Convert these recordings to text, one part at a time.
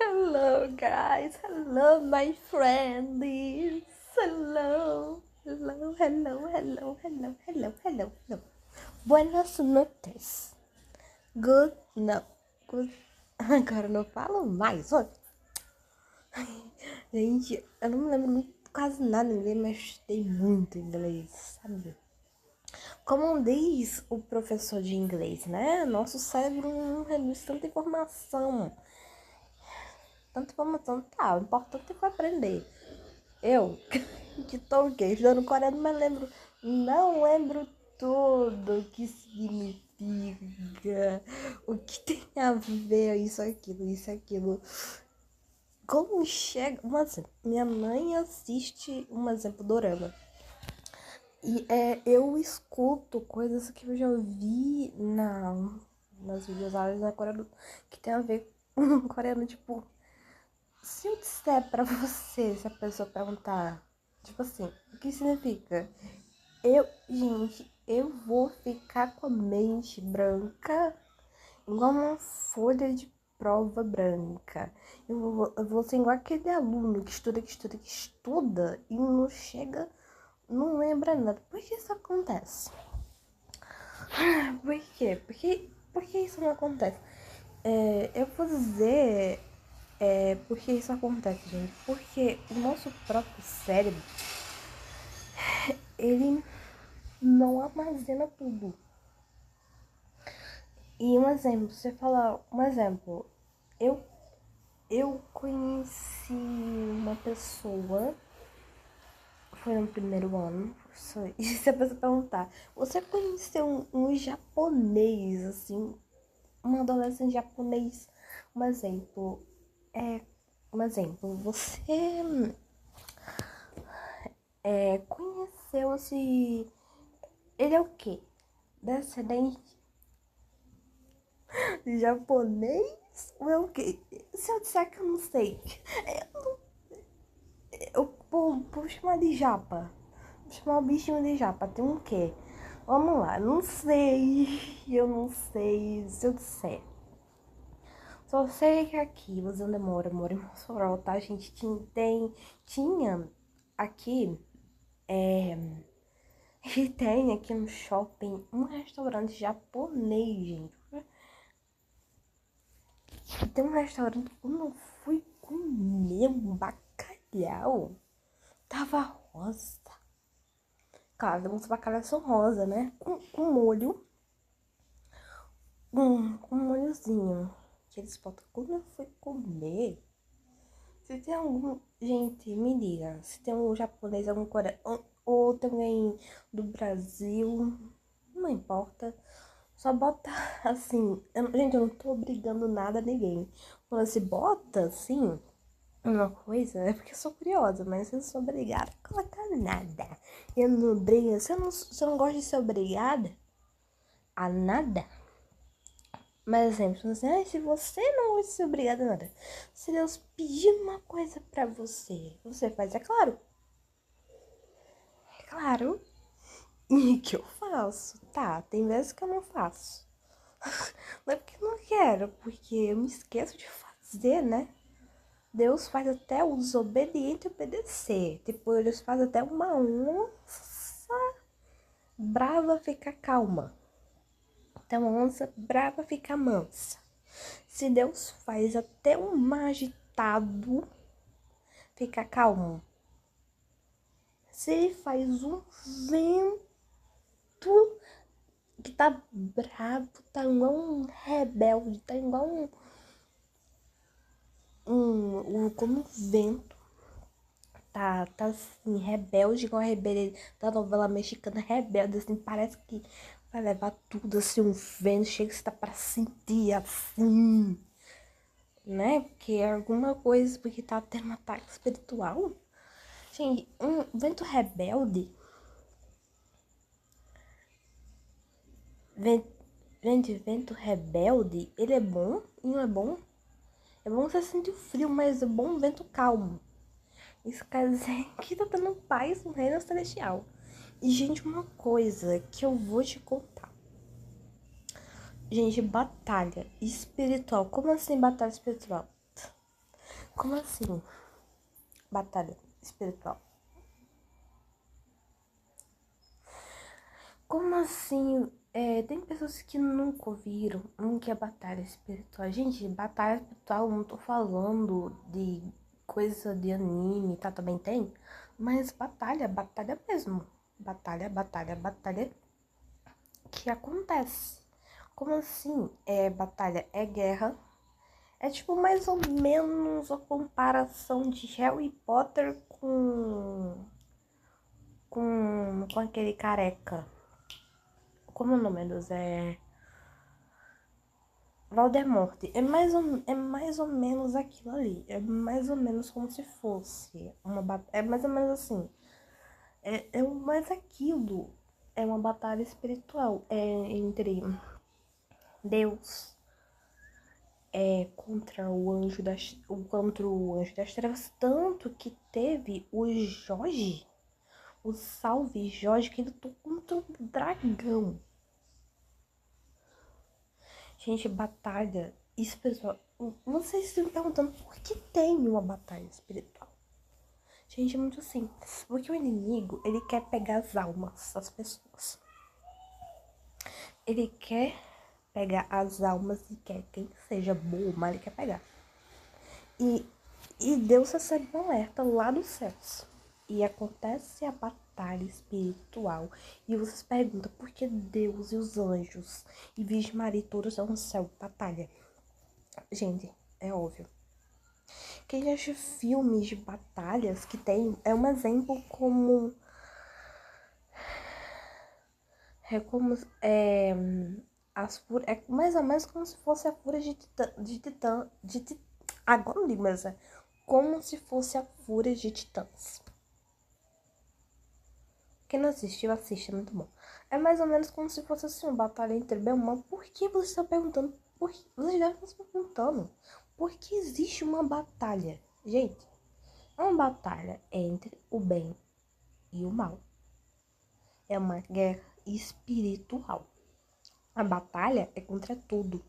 Hello, guys. Hello, my friends. Hello. Hello, hello, hello, hello, hello, hello, hello. Buenas noches. Good, não. Good. Agora eu não falo mais. Ó. Gente, eu não me lembro quase nada em inglês, mas estudei muito inglês, sabe? Como diz o professor de inglês, né? Nosso cérebro não reduz tanta informação. Tanta informação, tá, o importante é aprender. Eu, que tô o quê? Estudando coreano, mas não lembro tudo o que significa, o que tem a ver isso, aquilo. Como chega, um exemplo, minha mãe assiste, um exemplo, dorama. E eu escuto coisas que eu já ouvi nas videoaulas na Coreia que tem a ver com coreano, tipo, se eu disser pra você, se a pessoa perguntar, tipo assim, o que significa? Eu vou ficar com a mente branca, igual uma folha de prova branca. Eu vou ser igual aquele aluno que estuda e não chega, não lembra nada. Por que isso acontece? Por quê? Por que isso não acontece? Eu vou dizer por que isso acontece, gente. Porque o nosso próprio cérebro, ele não armazena tudo. E um exemplo, você fala, um exemplo, eu, eu conheci uma pessoa, foi no primeiro ano, e se a pessoa perguntar, você conheceu um japonês, assim, um adolescente japonês, um exemplo, você conheceu esse, ele é o quê? Descendente de japonês? Ou é o quê? Se eu disser que eu não sei, vou chamar de japa. Vou chamar o bichinho de japa. Tem um quê? Vamos lá, não sei. Eu não sei se eu disser. Só sei que aqui, você onde mora em Mossoró, tá? A gente tinha aqui, e tem aqui no shopping um restaurante japonês, gente. E tem um restaurante que quando eu fui comer um bacalhau, tava rosa. Claro, os bacalhaus são rosa, né? Com molho. Com um molhozinho. Que eles botam. Quando eu fui comer. Se tem algum. Gente, me diga. Se tem um japonês, algum coreano. Ou tem alguém do Brasil. Não importa. Só bota assim. Gente, eu não tô obrigando nada a ninguém. Quando se bota assim. Uma coisa, é porque eu sou curiosa, mas eu não sou obrigada a colocar nada. Eu não obrigo. Se eu não gosto de ser obrigada a nada. Mas exemplo, assim, se você não vai ser obrigada a nada, se Deus pedir uma coisa pra você, você faz, é claro. É claro. E que eu faço. Tá, tem vezes que eu não faço. Não é porque eu não quero, porque eu me esqueço de fazer, né? Deus faz até o desobediente obedecer. Tipo, Deus faz até uma onça brava ficar calma. Até uma onça brava ficar mansa. Se Deus faz até um agitado ficar calmo. Se ele faz um vento que tá bravo, tá igual um rebelde, tá igual como um vento. Tá assim, rebelde, igual a rebelde da novela mexicana, rebelde, assim, parece que vai levar tudo, assim, um vento, chega que está para sentir, assim, né? Porque é alguma coisa, porque tá tendo um ataque espiritual. Gente, um vento rebelde, vento rebelde, ele é bom e não é bom? É bom você sentir o frio, mas é bom um vento calmo. Isso quer dizer que tá tendo paz no reino celestial. E, gente, uma coisa que eu vou te contar. Gente, batalha espiritual. Como assim batalha espiritual? Como assim? Batalha espiritual. Como assim? Tem pessoas que nunca ouviram o que é batalha espiritual. Gente, batalha espiritual, eu não tô falando de coisa de anime, tá? Também tem. Mas batalha mesmo. Batalha que acontece. Como assim? Batalha é guerra. É tipo mais ou menos a comparação de Harry Potter com aquele careca. Como é o nome dos? Voldemort. É mais ou menos aquilo ali. É mais ou menos como se fosse uma batalha. É mais ou menos assim. Mais aquilo. É uma batalha espiritual. É entre Deus contra o anjo das trevas. Tanto que teve o Jorge, o Salve Jorge, que ele lutou contra o dragão. Gente, batalha espiritual. Vocês estão me perguntando por que tem uma batalha espiritual? Gente, é muito simples. Porque o inimigo, ele quer pegar as almas das pessoas. Ele quer pegar as almas e quer quem seja bom, mas ele quer pegar. E Deus recebe um alerta lá dos céus. E acontece a batalha espiritual. E vocês perguntam por que Deus e os anjos e Virgem Maria todos estão no céu? Batalha. Gente, é óbvio. Quem já assistiu filmes de batalhas que tem, é um exemplo como. É como. É mais ou menos como se fosse a fúria de Titã. Agora não digo, mas é como se fosse a fúria de Titãs. Quem não assistiu, assiste, é muito bom. É mais ou menos como se fosse assim, uma batalha entre bem e mal. Por que vocês estão perguntando? Vocês devem estar se perguntando. Por que existe uma batalha? Gente, é uma batalha entre o bem e o mal. É uma guerra espiritual. A batalha é contra tudo.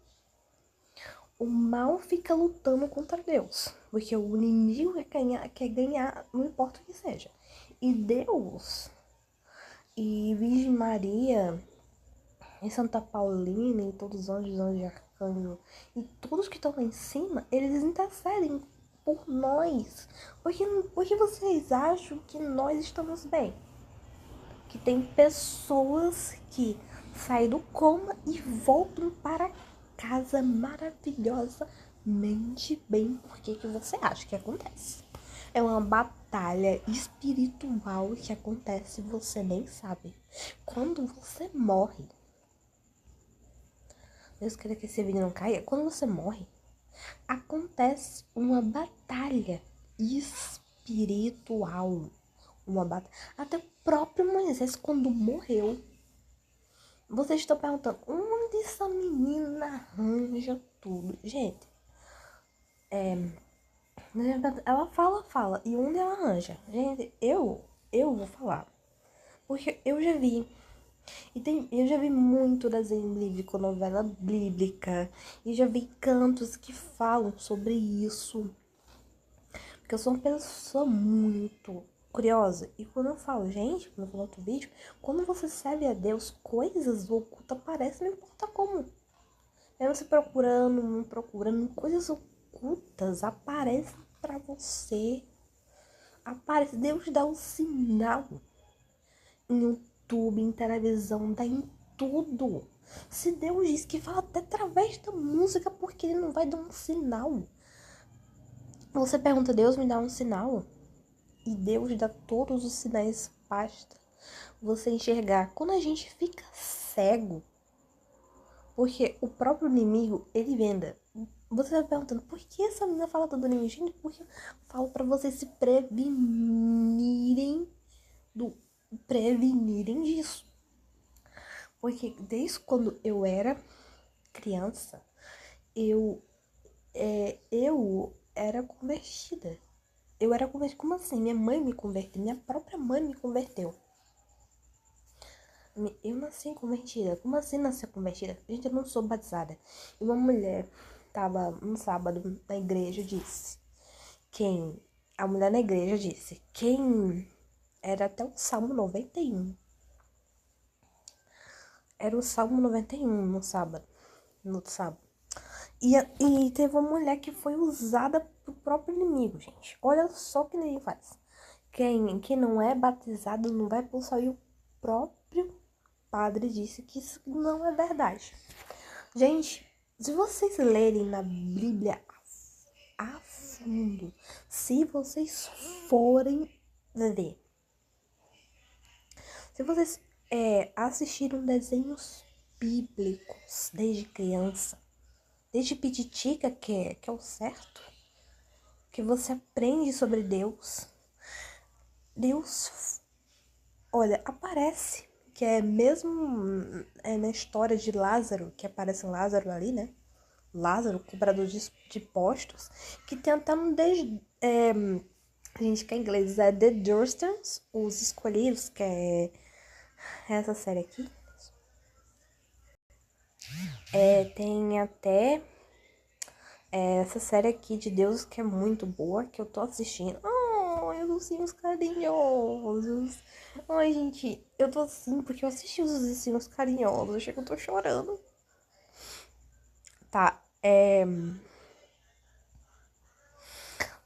O mal fica lutando contra Deus, porque o inimigo quer ganhar, não importa o que seja. E Deus e Virgem Maria e Santa Paulina e todos os anjos e arcanjos e todos que estão lá em cima, eles intercedem por nós. Porque vocês acham que nós estamos bem? Que tem pessoas que saem do coma e voltam para casa maravilhosamente bem. Por que você acha que acontece? É uma batalha espiritual que acontece e você nem sabe. Quando você morre, Deus queira que esse vídeo não caia. Quando você morre, acontece uma batalha espiritual. Uma batalha. Até o próprio Moisés, quando morreu, vocês estão perguntando, onde essa menina arranja tudo? Gente, ela fala, e onde ela arranja? Gente, eu vou falar, porque eu já vi, eu já vi muito desenho bíblico, novela bíblica, e já vi cantos que falam sobre isso, porque eu sou uma pessoa muito curiosa, e quando eu falo, gente, quando eu falo outro vídeo, quando você serve a Deus, coisas ocultas aparecem, não importa como. Mesmo você procurando, coisas ocultas aparecem pra você. Aparece, Deus dá um sinal em YouTube, em televisão, dá em tudo. Se Deus diz que fala até através da música, porque ele não vai dar um sinal? Você pergunta, Deus me dá um sinal? E Deus dá todos os sinais, basta você enxergar. Quando a gente fica cego, porque o próprio inimigo, ele venda. Você vai perguntando, por que essa menina fala tanto do inimigo? Gente, porque eu falo pra vocês se prevenirem disso. Porque desde quando eu era criança, eu era convertida. Eu era convertida. Como assim? Minha mãe me converteu. Minha própria mãe me converteu. Eu nasci convertida. Como assim nasci convertida? Gente, eu não sou batizada. E uma mulher tava um sábado na igreja e disse A mulher na igreja disse, era até o Salmo 91. Era o Salmo 91 no sábado. No sábado. E teve uma mulher que foi usada pro próprio inimigo, gente. Olha só o que ele faz. Quem não é batizado não vai possuir. O próprio padre disse que isso não é verdade. Gente, se vocês lerem na Bíblia a fundo, se vocês forem ver, se vocês assistiram desenhos bíblicos desde criança, desde pititica, que é o certo, que você aprende sobre Deus, olha, aparece, que é mesmo na história de Lázaro, que aparece Lázaro ali, né? Lázaro, cobrador de postos, que tentando a gente que é inglês, é The Durstons, Os Escolhidos, que é essa série aqui. Tem até essa série aqui de Deus que é muito boa, que eu tô assistindo. Ai, os ursinhos carinhosos. Ai, gente, eu tô assim porque eu assisti os ursinhos carinhosos. Achei que eu tô chorando. Tá,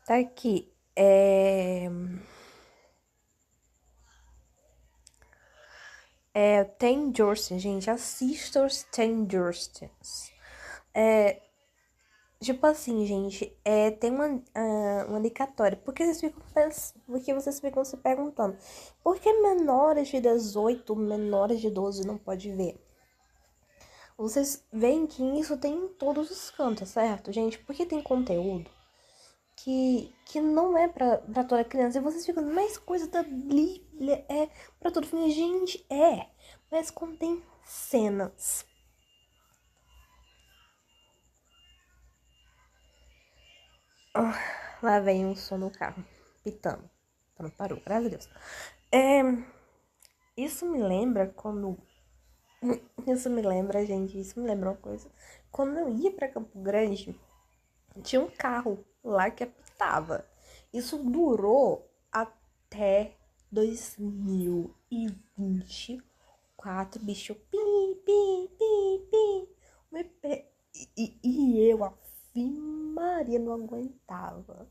tá aqui. Tem Dursten, gente. Assista os Tem Durstens. Tipo assim, gente, tem uma indicatória. Porque vocês ficam se perguntando, por que menores de 18, menores de 12 não pode ver? Vocês veem que isso tem em todos os cantos, certo, gente? Porque tem conteúdo que não é pra toda criança. E vocês ficam, mas coisa da Bíblia é pra todo mundo. Gente, mas contém cenas. Lá vem um som no carro, pitando. Então parou, graças a Deus. Isso me lembra quando... Isso me lembra, gente, isso me lembra uma coisa. Quando eu ia pra Campo Grande, tinha um carro lá que apitava. Isso durou até 2024, bicho. Pi, pi, pi, pi. E eu, a Maria, não aguentava.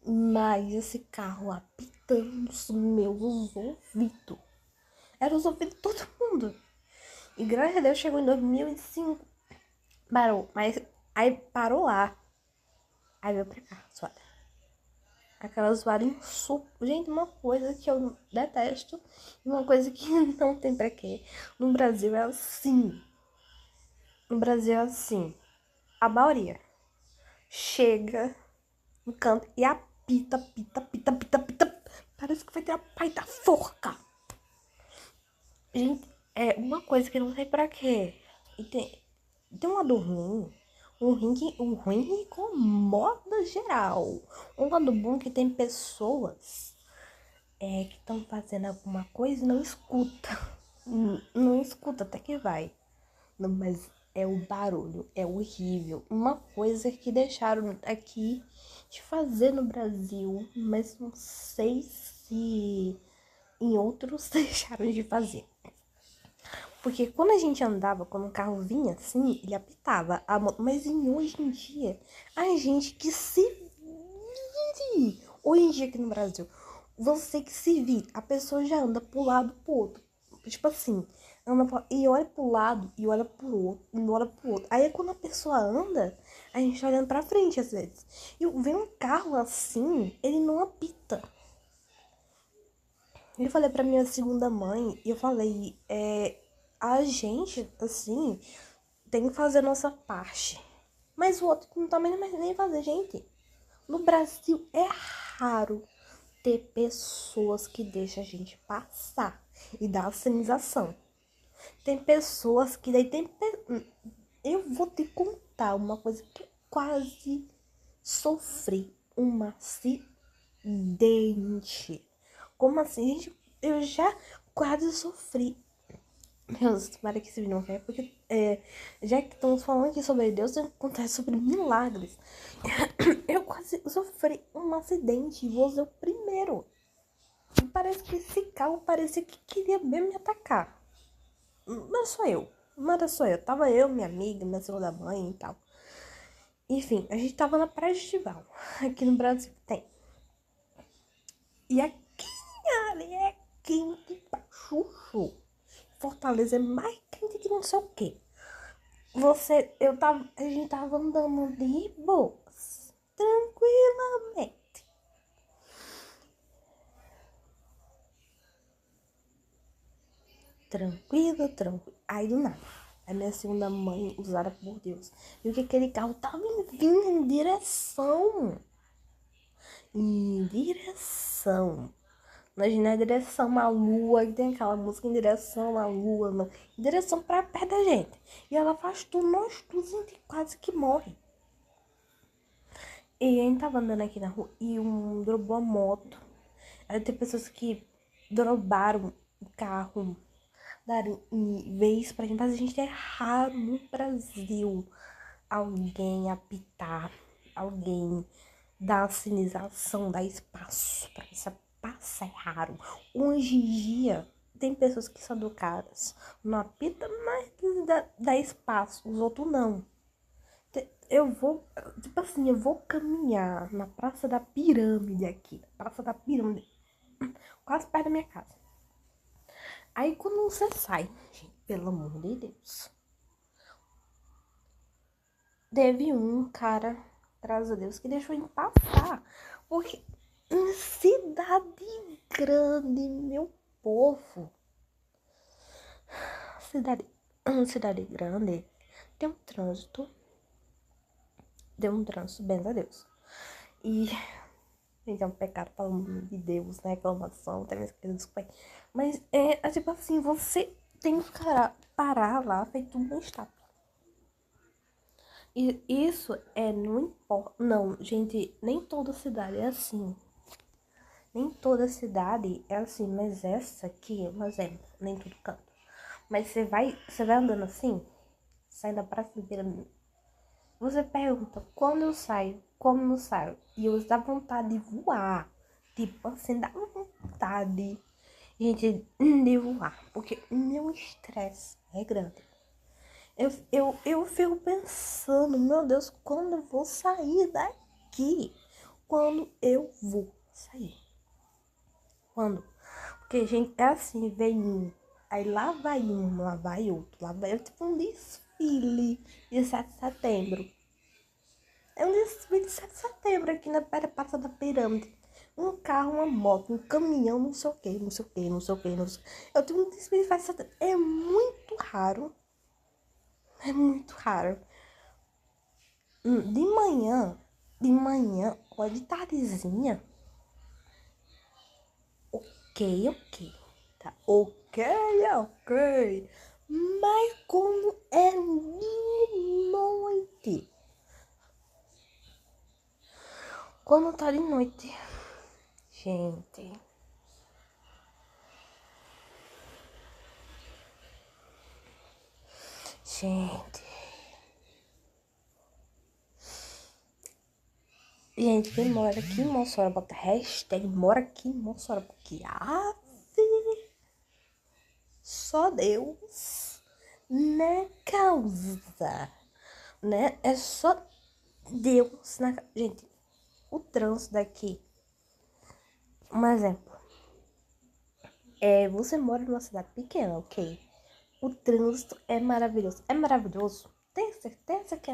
Mas esse carro apitando nos meus ouvidos. Era os ouvidos de todo mundo. E graças a Deus chegou em 2005. Parou, mas aí parou lá. Aí veio pra cá, zoada. Aquela zoada em suco. Gente, uma coisa que eu detesto. E uma coisa que não tem pra quê. No Brasil é assim. No Brasil é assim. A maioria chega no canto e apita, pita, pita, pita, pita. Parece que vai ter a pai da forca. Gente, é uma coisa que não sei pra quê. E tem um lado ruim. Um ruim que incomoda geral. Um lado bom que tem pessoas que estão fazendo alguma coisa e não escuta. Não escuta até que vai. Não, mas é o barulho, é horrível. Uma coisa que deixaram aqui de fazer no Brasil, mas não sei se em outros deixaram de fazer. Porque quando a gente andava, quando o carro vinha assim, ele apitava. Mas hoje em dia, a gente que se vire. Hoje em dia aqui no Brasil, você que se vire, a pessoa já anda pro lado pro outro. Tipo assim, e olha pro lado, e olha pro outro, e olha pro outro. Aí quando a pessoa anda, a gente tá olhando pra frente às vezes. E vem um carro assim, ele não apita. Eu falei pra minha segunda mãe, e eu falei, a gente, assim, tem que fazer a nossa parte. Mas o outro não tá nem fazer, gente. No Brasil é raro ter pessoas que deixam a gente passar e dar a sinalização. Tem pessoas que daí eu vou te contar uma coisa que eu quase sofri. Um acidente. Como assim, gente? Eu já quase sofri. Meu Deus, tomara que esse vídeo não caia, porque já que estamos falando aqui sobre Deus, eu vou contar sobre milagres. Eu quase sofri um acidente e vou ser o primeiro. E parece que esse carro parecia que queria mesmo me atacar. Mas sou eu. Não era só eu. Tava eu, minha amiga, minha segunda mãe e tal. Enfim, a gente tava na Praia de Estival. Aqui no Brasil tem. E aqui, ali é quente pra chuchu. Fortaleza é mais quente que não sei o quê. A gente tava andando de boas, tranquilamente. Tranquilo. Aí do nada, a minha segunda mãe, usada por Deus, viu que aquele carro tava vindo em direção. Em direção. Imagina a direção à lua, que tem aquela música em direção à lua, não. Em direção pra perto da gente. E ela afastou nós todos, a gente quase que morre. E a gente tava andando aqui na rua e drobou a moto. Aí tem pessoas que drobaram o carro, deram vez pra gente, mas a gente é raro no Brasil alguém apitar, alguém dar sinalização, dar espaço pra essa passa, é raro. Hoje em dia tem pessoas que são educadas, não apita, mas dá espaço, os outros não. Eu vou, tipo assim, eu vou caminhar na Praça da Pirâmide aqui. Praça da Pirâmide. Quase perto da minha casa. Aí quando você sai, gente, pelo amor de Deus. Teve um cara, graças a Deus, que deixou ele passar. Porque em cidade grande, meu povo. Cidade grande tem um trânsito. Deu um trânsito, bem a Deus. E gente, é um pecado pelo nome de Deus, né? Reclamação, até mesmo que desculpa aí. Mas é tipo assim, você tem que parar lá feito uma estátua. E isso não importa. Não, gente, nem toda cidade é assim. Nem toda cidade é assim, mas essa aqui, um exemplo, nem tudo canto. Mas você vai andando assim, sai da praça do Pirâmide. Você pergunta quando eu saio, como eu saio. E eu dá vontade de voar. Tipo assim, dá vontade, gente, de voar. Porque o meu estresse é grande. Eu fico pensando, meu Deus, quando eu vou sair daqui? Quando eu vou sair? Quando? Porque, gente, é assim, vem um. Aí lá vai um, lá vai outro, lá vai outro. Tipo um desfile de 7 de setembro. É um desfile de 7 de setembro aqui na Praça da Pirâmide. Um carro, uma moto, um caminhão, não sei o que, não sei o que, não sei o que, não sei o que. Eu tenho um desfile de 7 de setembro. É muito raro. É muito raro. De manhã, ou de tardezinha. Ok. Tá, ok. Mas quando é de noite. Quando tá de noite. Gente. Gente, quem mora aqui em Mossoró, bota hashtag mora aqui em Mossoró, porque só Deus, né, causa, né, é só Deus, gente, o trânsito daqui, um exemplo, você mora numa cidade pequena, ok, o trânsito é maravilhoso, tem certeza que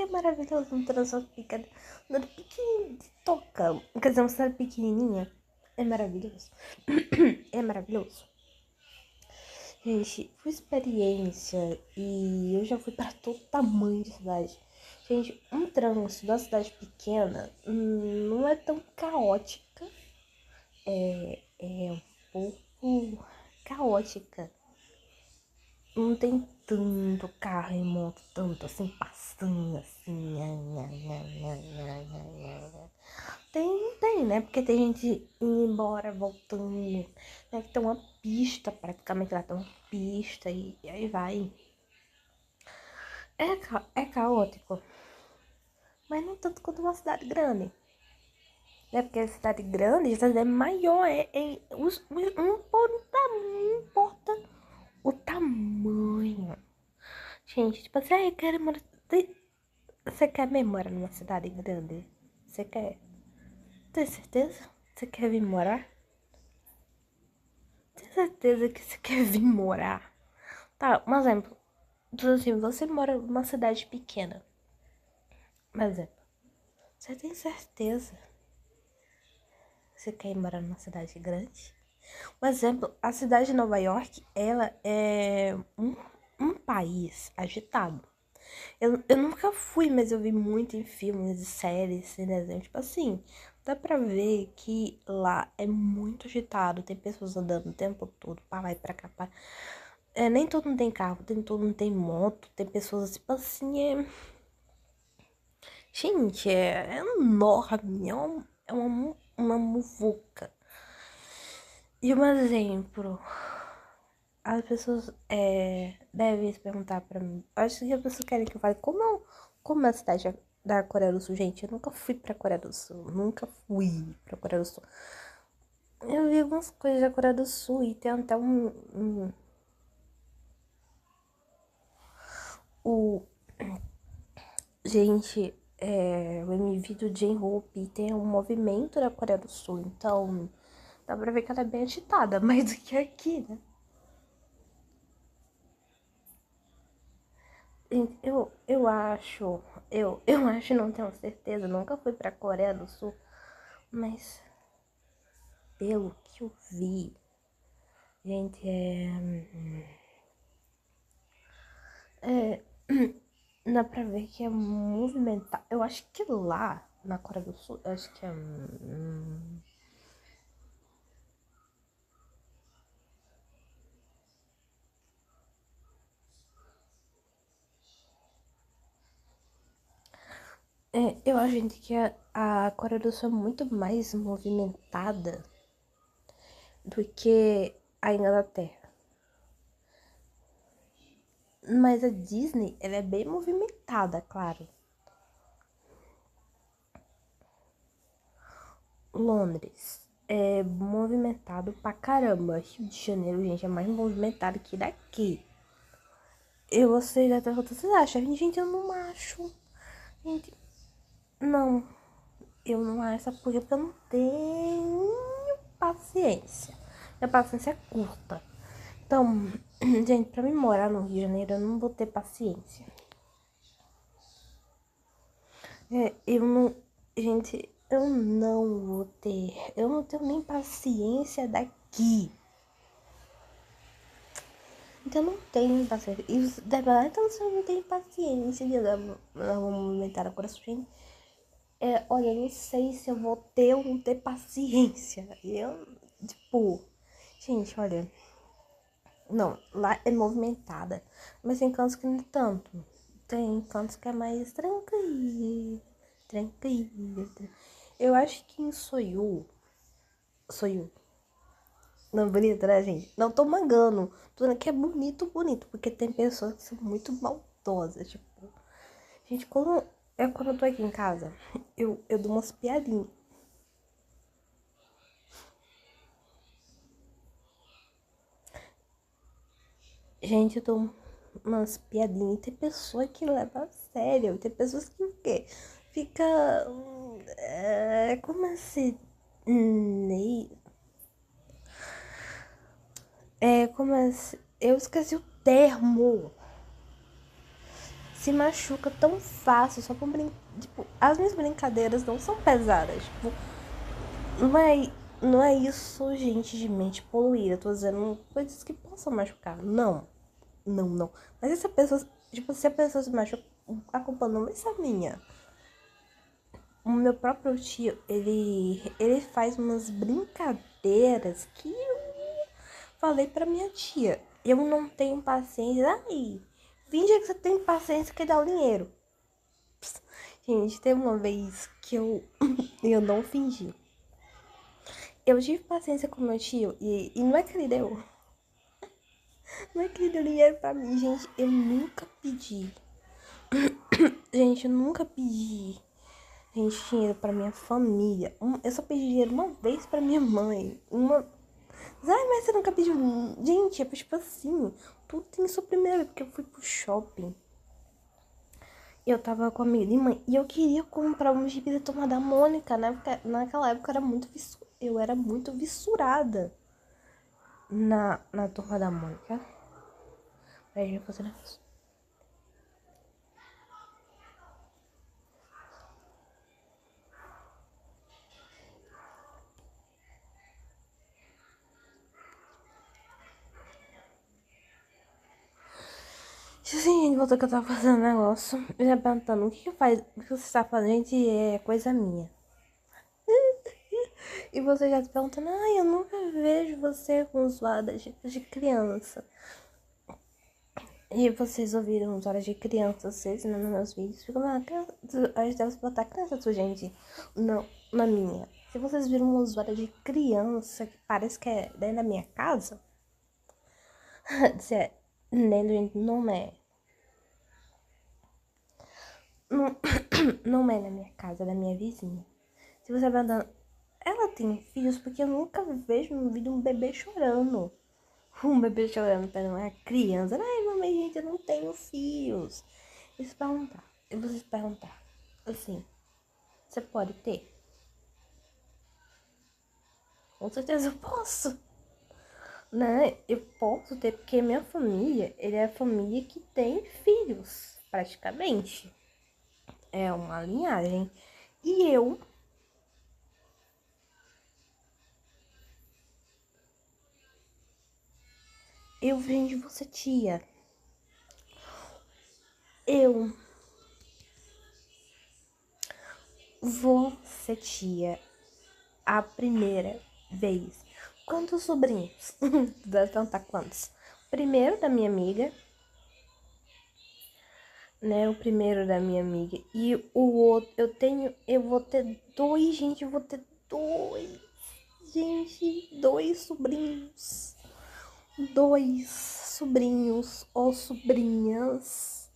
é maravilhoso um trânsito pequeno, pequenininho, toca, quer dizer, uma cidade pequenininha, é maravilhoso, é maravilhoso. Gente, foi experiência e eu já fui para todo tamanho de cidade. Gente, um trânsito da cidade pequena não é tão caótica. É um pouco caótica. Não tem tanto carro e moto, tanto assim, passando assim. Tem, né? Porque tem gente indo embora, voltando, né? Que tem uma pista, praticamente lá tem uma pista e aí vai. É caótico, mas não tanto quanto uma cidade grande. Né? Porque a cidade grande, a cidade é maior, não importa o tamanho. Gente, tipo assim, eu quero morar. Você quer mesmo morar numa cidade grande? Você quer? Tem certeza? Você quer vir morar? Tem certeza que você quer vir morar? Tá, um exemplo. Então, assim, você mora numa cidade pequena. Um exemplo. Você tem certeza que você quer ir morar numa cidade grande? Um exemplo, a cidade de Nova York, ela é um país agitado. Eu nunca fui, mas eu vi muito em filmes, séries, em desenhos. Tipo assim, dá pra ver que lá é muito agitado. Tem pessoas andando o tempo todo, pra lá e pra cá. Nem todo mundo tem carro, tem todo mundo tem moto. Tem pessoas, tipo assim, Gente, é enorme. É uma muvuca. E um exemplo. As pessoas devem se perguntar pra mim. Acho que as pessoas querem que eu fale como é a cidade da Coreia do Sul. Gente, eu nunca fui pra Coreia do Sul. Nunca fui pra Coreia do Sul. Eu vi algumas coisas da Coreia do Sul e tem até o, gente, o MV do J-Hope tem um movimento da Coreia do Sul. Então, dá pra ver que ela é bem agitada, mais do que aqui, né? Eu acho, não tenho certeza, nunca fui pra Coreia do Sul, mas pelo que eu vi, gente, é dá pra ver que é movimentar. Eu acho que lá na Coreia do Sul, eu acho que eu acho, gente, que a Coreia do Sul é muito mais movimentada do que a Inglaterra. Mas a Disney, ela é bem movimentada, claro. Londres é movimentado pra caramba. Rio de Janeiro, gente, é mais movimentado que daqui. Eu gostei da o que vocês acham? Gente, eu não acho. Gente, não. Eu não acho, sabe por quê? Porque eu não tenho paciência. Minha paciência é curta. Então, gente, pra mim morar no Rio de Janeiro, eu não vou ter paciência. Eu não. Gente, eu não vou ter. Eu não tenho nem paciência daqui. Então eu não tenho paciência. E os debate, então você não tem paciência de movimentar a coração. Olha, eu não sei se eu vou ter ou não ter paciência. Eu, tipo, gente, olha. Não, lá é movimentada. Mas tem cantos que não é tanto. Tem cantos que é mais tranquilo. Tranquilo. Eu acho que em Soyu. Não, bonito, né, gente? Não tô mangando. Tô dizendo que é bonito, bonito. Porque tem pessoas que são muito maldosas. Tipo, gente, quando eu tô aqui em casa, eu dou umas piadinhas. Gente, eu dou umas piadinhas. Tem pessoa que leva a sério. Tem pessoas que o quê? Fica. Como assim? Como assim? Eu esqueci o termo. Se machuca tão fácil só por brincar. Tipo, as minhas brincadeiras não são pesadas. Tipo, não é, não é isso, gente, de mente poluída. Eu tô dizendo coisas que possam machucar. Não. Não, não. Mas se a pessoa. Tipo, se a pessoa se machuca, a culpa não vai ser minha. O meu próprio tio, ele faz umas brincadeiras que eu falei pra minha tia. Eu não tenho paciência. Ai, finge que você tem paciência que dá o dinheiro. Gente, teve uma vez que eu não fingi. Eu tive paciência com meu tio e não é que ele deu. Não é que ele deu dinheiro pra mim, gente. Eu nunca pedi. Gente, eu nunca pedi, gente, dinheiro pra minha família. Eu só pedi dinheiro uma vez pra minha mãe. Ai, mas você nunca pediu? Gente, é tipo assim, tudo tem sua primeira, porque eu fui pro shopping. Eu tava com a amiga de mãe e eu queria comprar um gibi da Turma da Mônica, né? Porque naquela época eu era muito vissurada na Turma da Mônica. Peraí, eu vou fazer negócio. Assim, gente, voltou que eu tava fazendo um negócio. Eu já perguntando, o que você tá fazendo? Gente, é coisa minha. E você já se perguntando, ai, eu nunca vejo você com zoadas de criança. E vocês ouviram zoadas de criança, vocês, né, nos meus vídeos. Ficam, a gente deve botar criança sua, gente. Não, na minha. Se vocês viram uma zoada de criança que parece que é dentro da minha casa, se é dentro, gente, não é. Não, não é na minha casa, é da minha vizinha. Se você vai andando, ela tem filhos porque eu nunca vejo no vídeo um bebê chorando. Um bebê chorando pra uma criança. Ai, mamãe, gente, eu não tenho filhos. E você se perguntar, assim, você pode ter? Com certeza eu posso. Né? Eu posso ter, porque minha família, ele é a família que tem filhos, praticamente. É uma linhagem. E eu venho de você, tia. Eu vou ser tia a primeira vez. Quantos sobrinhos? Deve perguntar quantos. Primeiro da minha amiga, né? O primeiro da minha amiga. E o outro, eu vou ter dois, gente, eu vou ter dois. Gente, dois sobrinhos. Dois sobrinhos ou sobrinhas.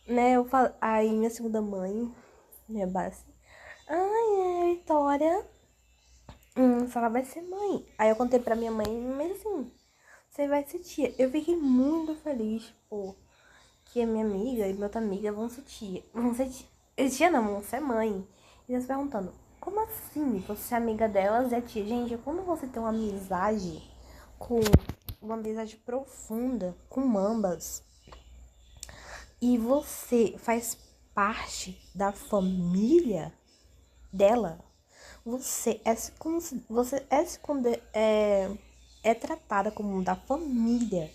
Né? Eu falo, aí minha segunda mãe, minha base. Ai, é, Vitória. Ela vai ser mãe. Aí eu contei pra minha mãe, mas assim, você vai ser tia. Eu fiquei muito feliz, tipo, que a minha amiga e minha outra amiga vão ser tia. Vão ser tia. Tia não, vão ser mãe. E elas perguntando, como assim você é amiga delas é tia? Gente, quando você tem com uma amizade profunda com ambas e você faz parte da família dela, você é tratada como da família.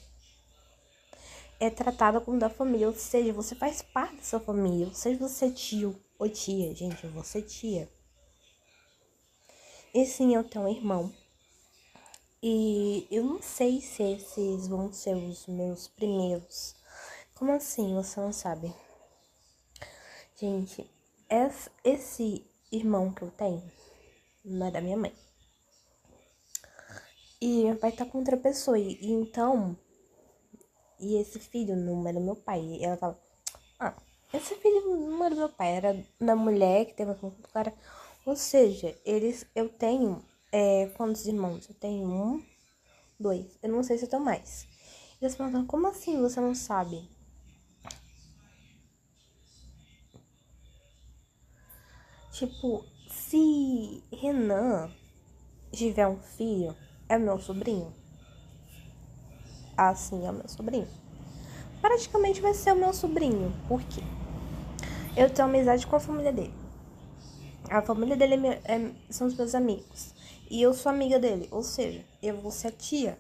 É tratada como da família, ou seja, você faz parte da sua família. Seja você tio ou tia, gente, eu vou ser tia. E sim, eu tenho um irmão. E eu não sei se esses vão ser os meus primeiros. Como assim? Você não sabe? Gente, esse irmão que eu tenho não é da minha mãe. E meu pai tá com outra pessoa. E esse filho não é do meu pai. E ela tava. Ah, esse filho não era do meu pai, era da mulher que teve com o cara. Ou seja, eu tenho. Quantos irmãos? Eu tenho um, dois. Eu não sei se eu tenho mais. Eles perguntam, como assim você não sabe? Tipo, se Renan tiver um filho, é meu sobrinho? Assim, é meu sobrinho. Praticamente vai ser o meu sobrinho. Por quê? Eu tenho amizade com a família dele. A família dele são os meus amigos. E eu sou amiga dele. Ou seja, eu vou ser a tia.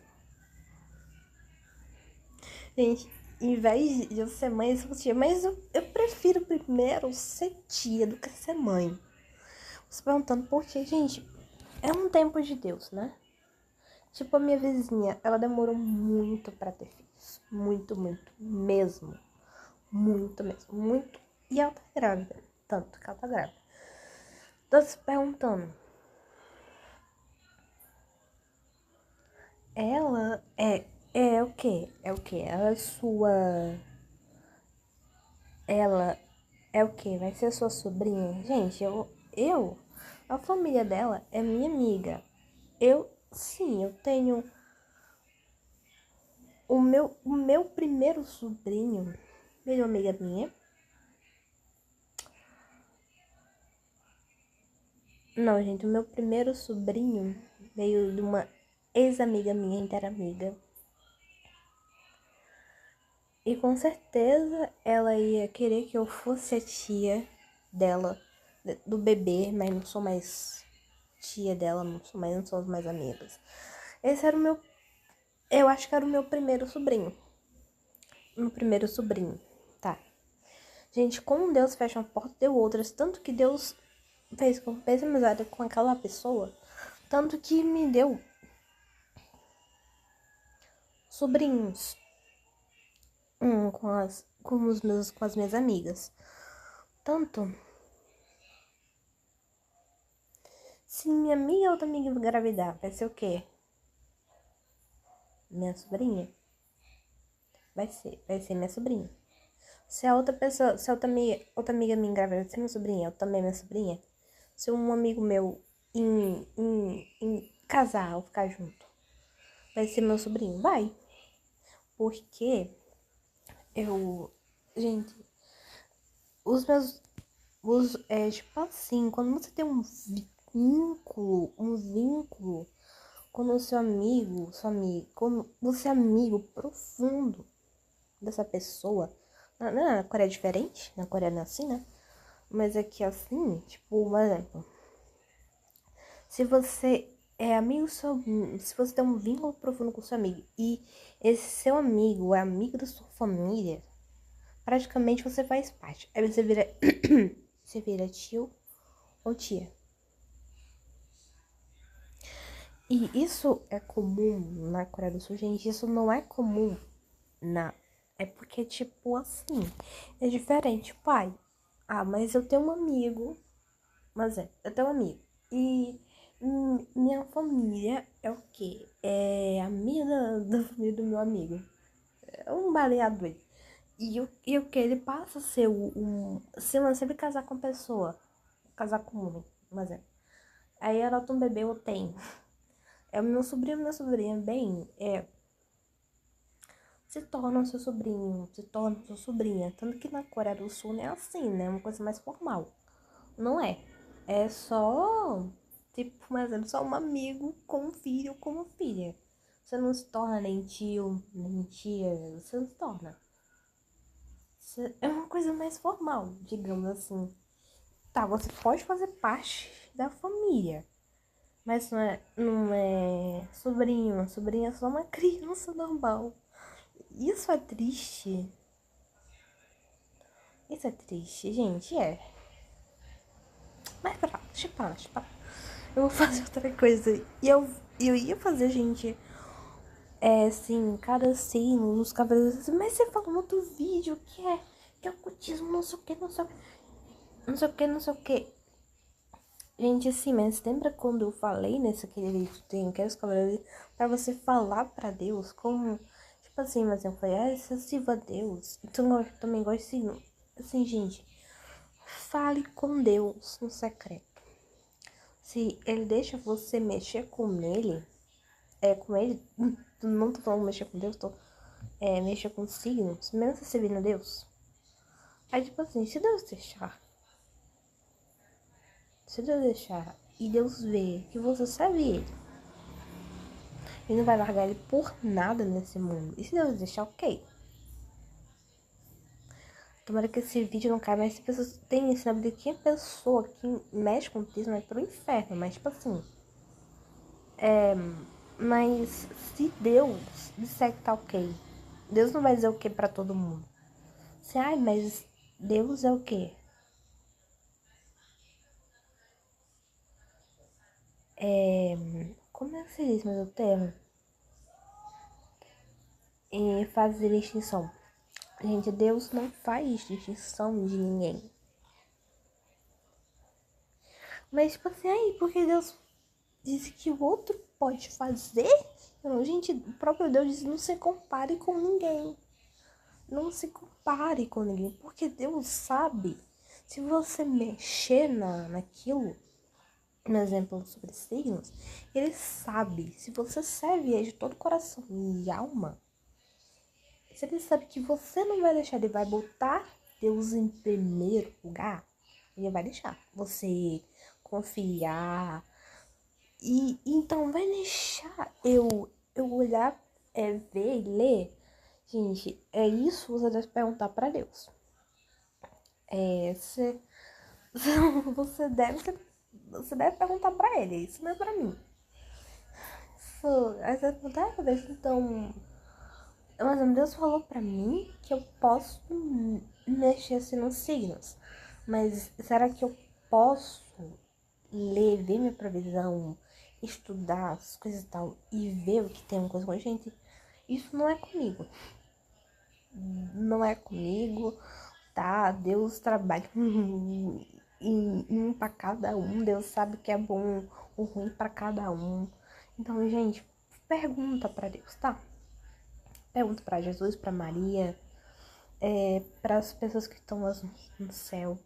Gente, em vez de eu ser mãe, eu sou tia. Mas eu prefiro primeiro ser tia do que ser mãe. Você perguntando por quê, gente? É um tempo de Deus, né? Tipo, a minha vizinha, ela demorou muito pra ter filhos. Muito, muito. Mesmo. Muito mesmo. Muito. E ela tá grávida. Tanto que ela tá grávida. Tô se perguntando. Ela é o quê? É o quê? Ela é sua. Ela é o quê? Vai ser sua sobrinha? Gente, a família dela é minha amiga. Sim, eu tenho o meu primeiro sobrinho, veio uma amiga minha. Não, gente, o meu primeiro sobrinho veio de uma ex-amiga minha, interamiga. E com certeza ela ia querer que eu fosse a tia dela, do bebê, mas não sou mais tia dela, não somos mais amigas. Esse era o meu, eu acho que era o meu primeiro sobrinho. Meu primeiro sobrinho, tá. Gente, como Deus fecha uma porta, deu outras. Tanto que Deus fez amizade com aquela pessoa. Tanto que me deu sobrinhos com as minhas amigas. Tanto, se minha amiga ou outra amiga engravidar, vai ser o quê? Minha sobrinha? Vai ser minha sobrinha. Se a outra pessoa, se a outra amiga minha engravida, vai ser minha sobrinha, eu também minha sobrinha. Se um amigo meu em casar ou ficar junto, vai ser meu sobrinho? Vai. Porque gente, os meus, tipo assim, quando você tem um vínculo com o seu amigo, quando você é amigo profundo dessa pessoa, na Coreia é diferente, na Coreia não é assim, né? Mas aqui assim, tipo, por exemplo, se você é amigo, se você tem um vínculo profundo com seu amigo e esse seu amigo é amigo da sua família, praticamente você faz parte. Aí você vira, você vira tio ou tia. E isso é comum na Coreia do Sul, gente. Isso não é comum na. É porque, tipo, assim, é diferente. Pai, mas eu tenho um amigo. Eu tenho um amigo. E minha família é o quê? É amiga da família do meu amigo. É um baleado aí. E o que? Ele passa a ser se ele casar com pessoa, casar com um homem, aí ela tem um bebê, eu tenho. É o meu sobrinho, minha sobrinha, bem, se torna seu sobrinho, se torna sua sobrinha. Tanto que na Coreia do Sul não é assim, né? É uma coisa mais formal. Não é. É só, tipo, por exemplo, só um amigo com um filho, com uma filha. Você não se torna nem tio, nem tia, você não se torna. É uma coisa mais formal, digamos assim. Tá, você pode fazer parte da família, mas não é sobrinho. Sobrinho é só uma criança normal. Isso é triste. Isso é triste, gente, é. Mas pra lá, deixa eu falar. Eu vou fazer outra coisa. E eu ia fazer, gente, assim, cada signo nos cavaleiros. Mas você falou no outro vídeo que é ocultismo, não sei o que, não sei o que. Não sei o que, não sei o que. Gente, assim, mas lembra quando eu falei nesse aquele vídeo tem que os cavaleiros pra você falar pra Deus como. Tipo assim, mas eu falei, você sirva a Deus. Então eu também gosto de signo. Assim, gente, fale com Deus no secreto. Se ele deixa você mexer com ele, não tô falando mexer com Deus, mexer com signos, mesmo você servindo a Deus. Aí, tipo assim, se Deus deixar e Deus ver que você serve ele não vai largar ele por nada nesse mundo. E se Deus deixar, ok. Tomara que esse vídeo não caia, mas se pessoas têm isso na vida que a pessoa que mexe com isso vai pro inferno, mas tipo assim. Mas se Deus disser que tá ok, Deus não vai dizer o que pra todo mundo. Mas Deus é o quê? Como é que se diz, mas o termo? Fazer distinção. Gente, Deus não faz distinção de ninguém. Mas, tipo assim, porque Deus disse que o outro pode fazer? Não, gente, o próprio Deus diz, não se compare com ninguém. Não se compare com ninguém, porque Deus sabe. Se você mexer naquilo, no exemplo sobre signos, ele sabe. Se você serve ele de todo coração e alma, se ele sabe que você não vai deixar, ele vai botar Deus em primeiro lugar, ele vai deixar você confiar. E então vai deixar eu olhar, ver e ler. Gente, é isso que você deve perguntar pra Deus. Se, você deve perguntar pra ele, isso não é pra mim. Aí você vai perguntar, Deus, então. Mas Deus falou pra mim que eu posso mexer assim nos signos. Mas será que eu posso ler, ver minha previsão, estudar as coisas e tal, e ver o que tem uma coisa com a gente? Isso não é comigo. Não é comigo, tá? Deus trabalha em um pra cada um. Deus sabe o que é bom, o ruim pra cada um. Então, gente, pergunta pra Deus, tá? Pergunta pra Jesus, pra Maria, para as pessoas que estão lá no céu.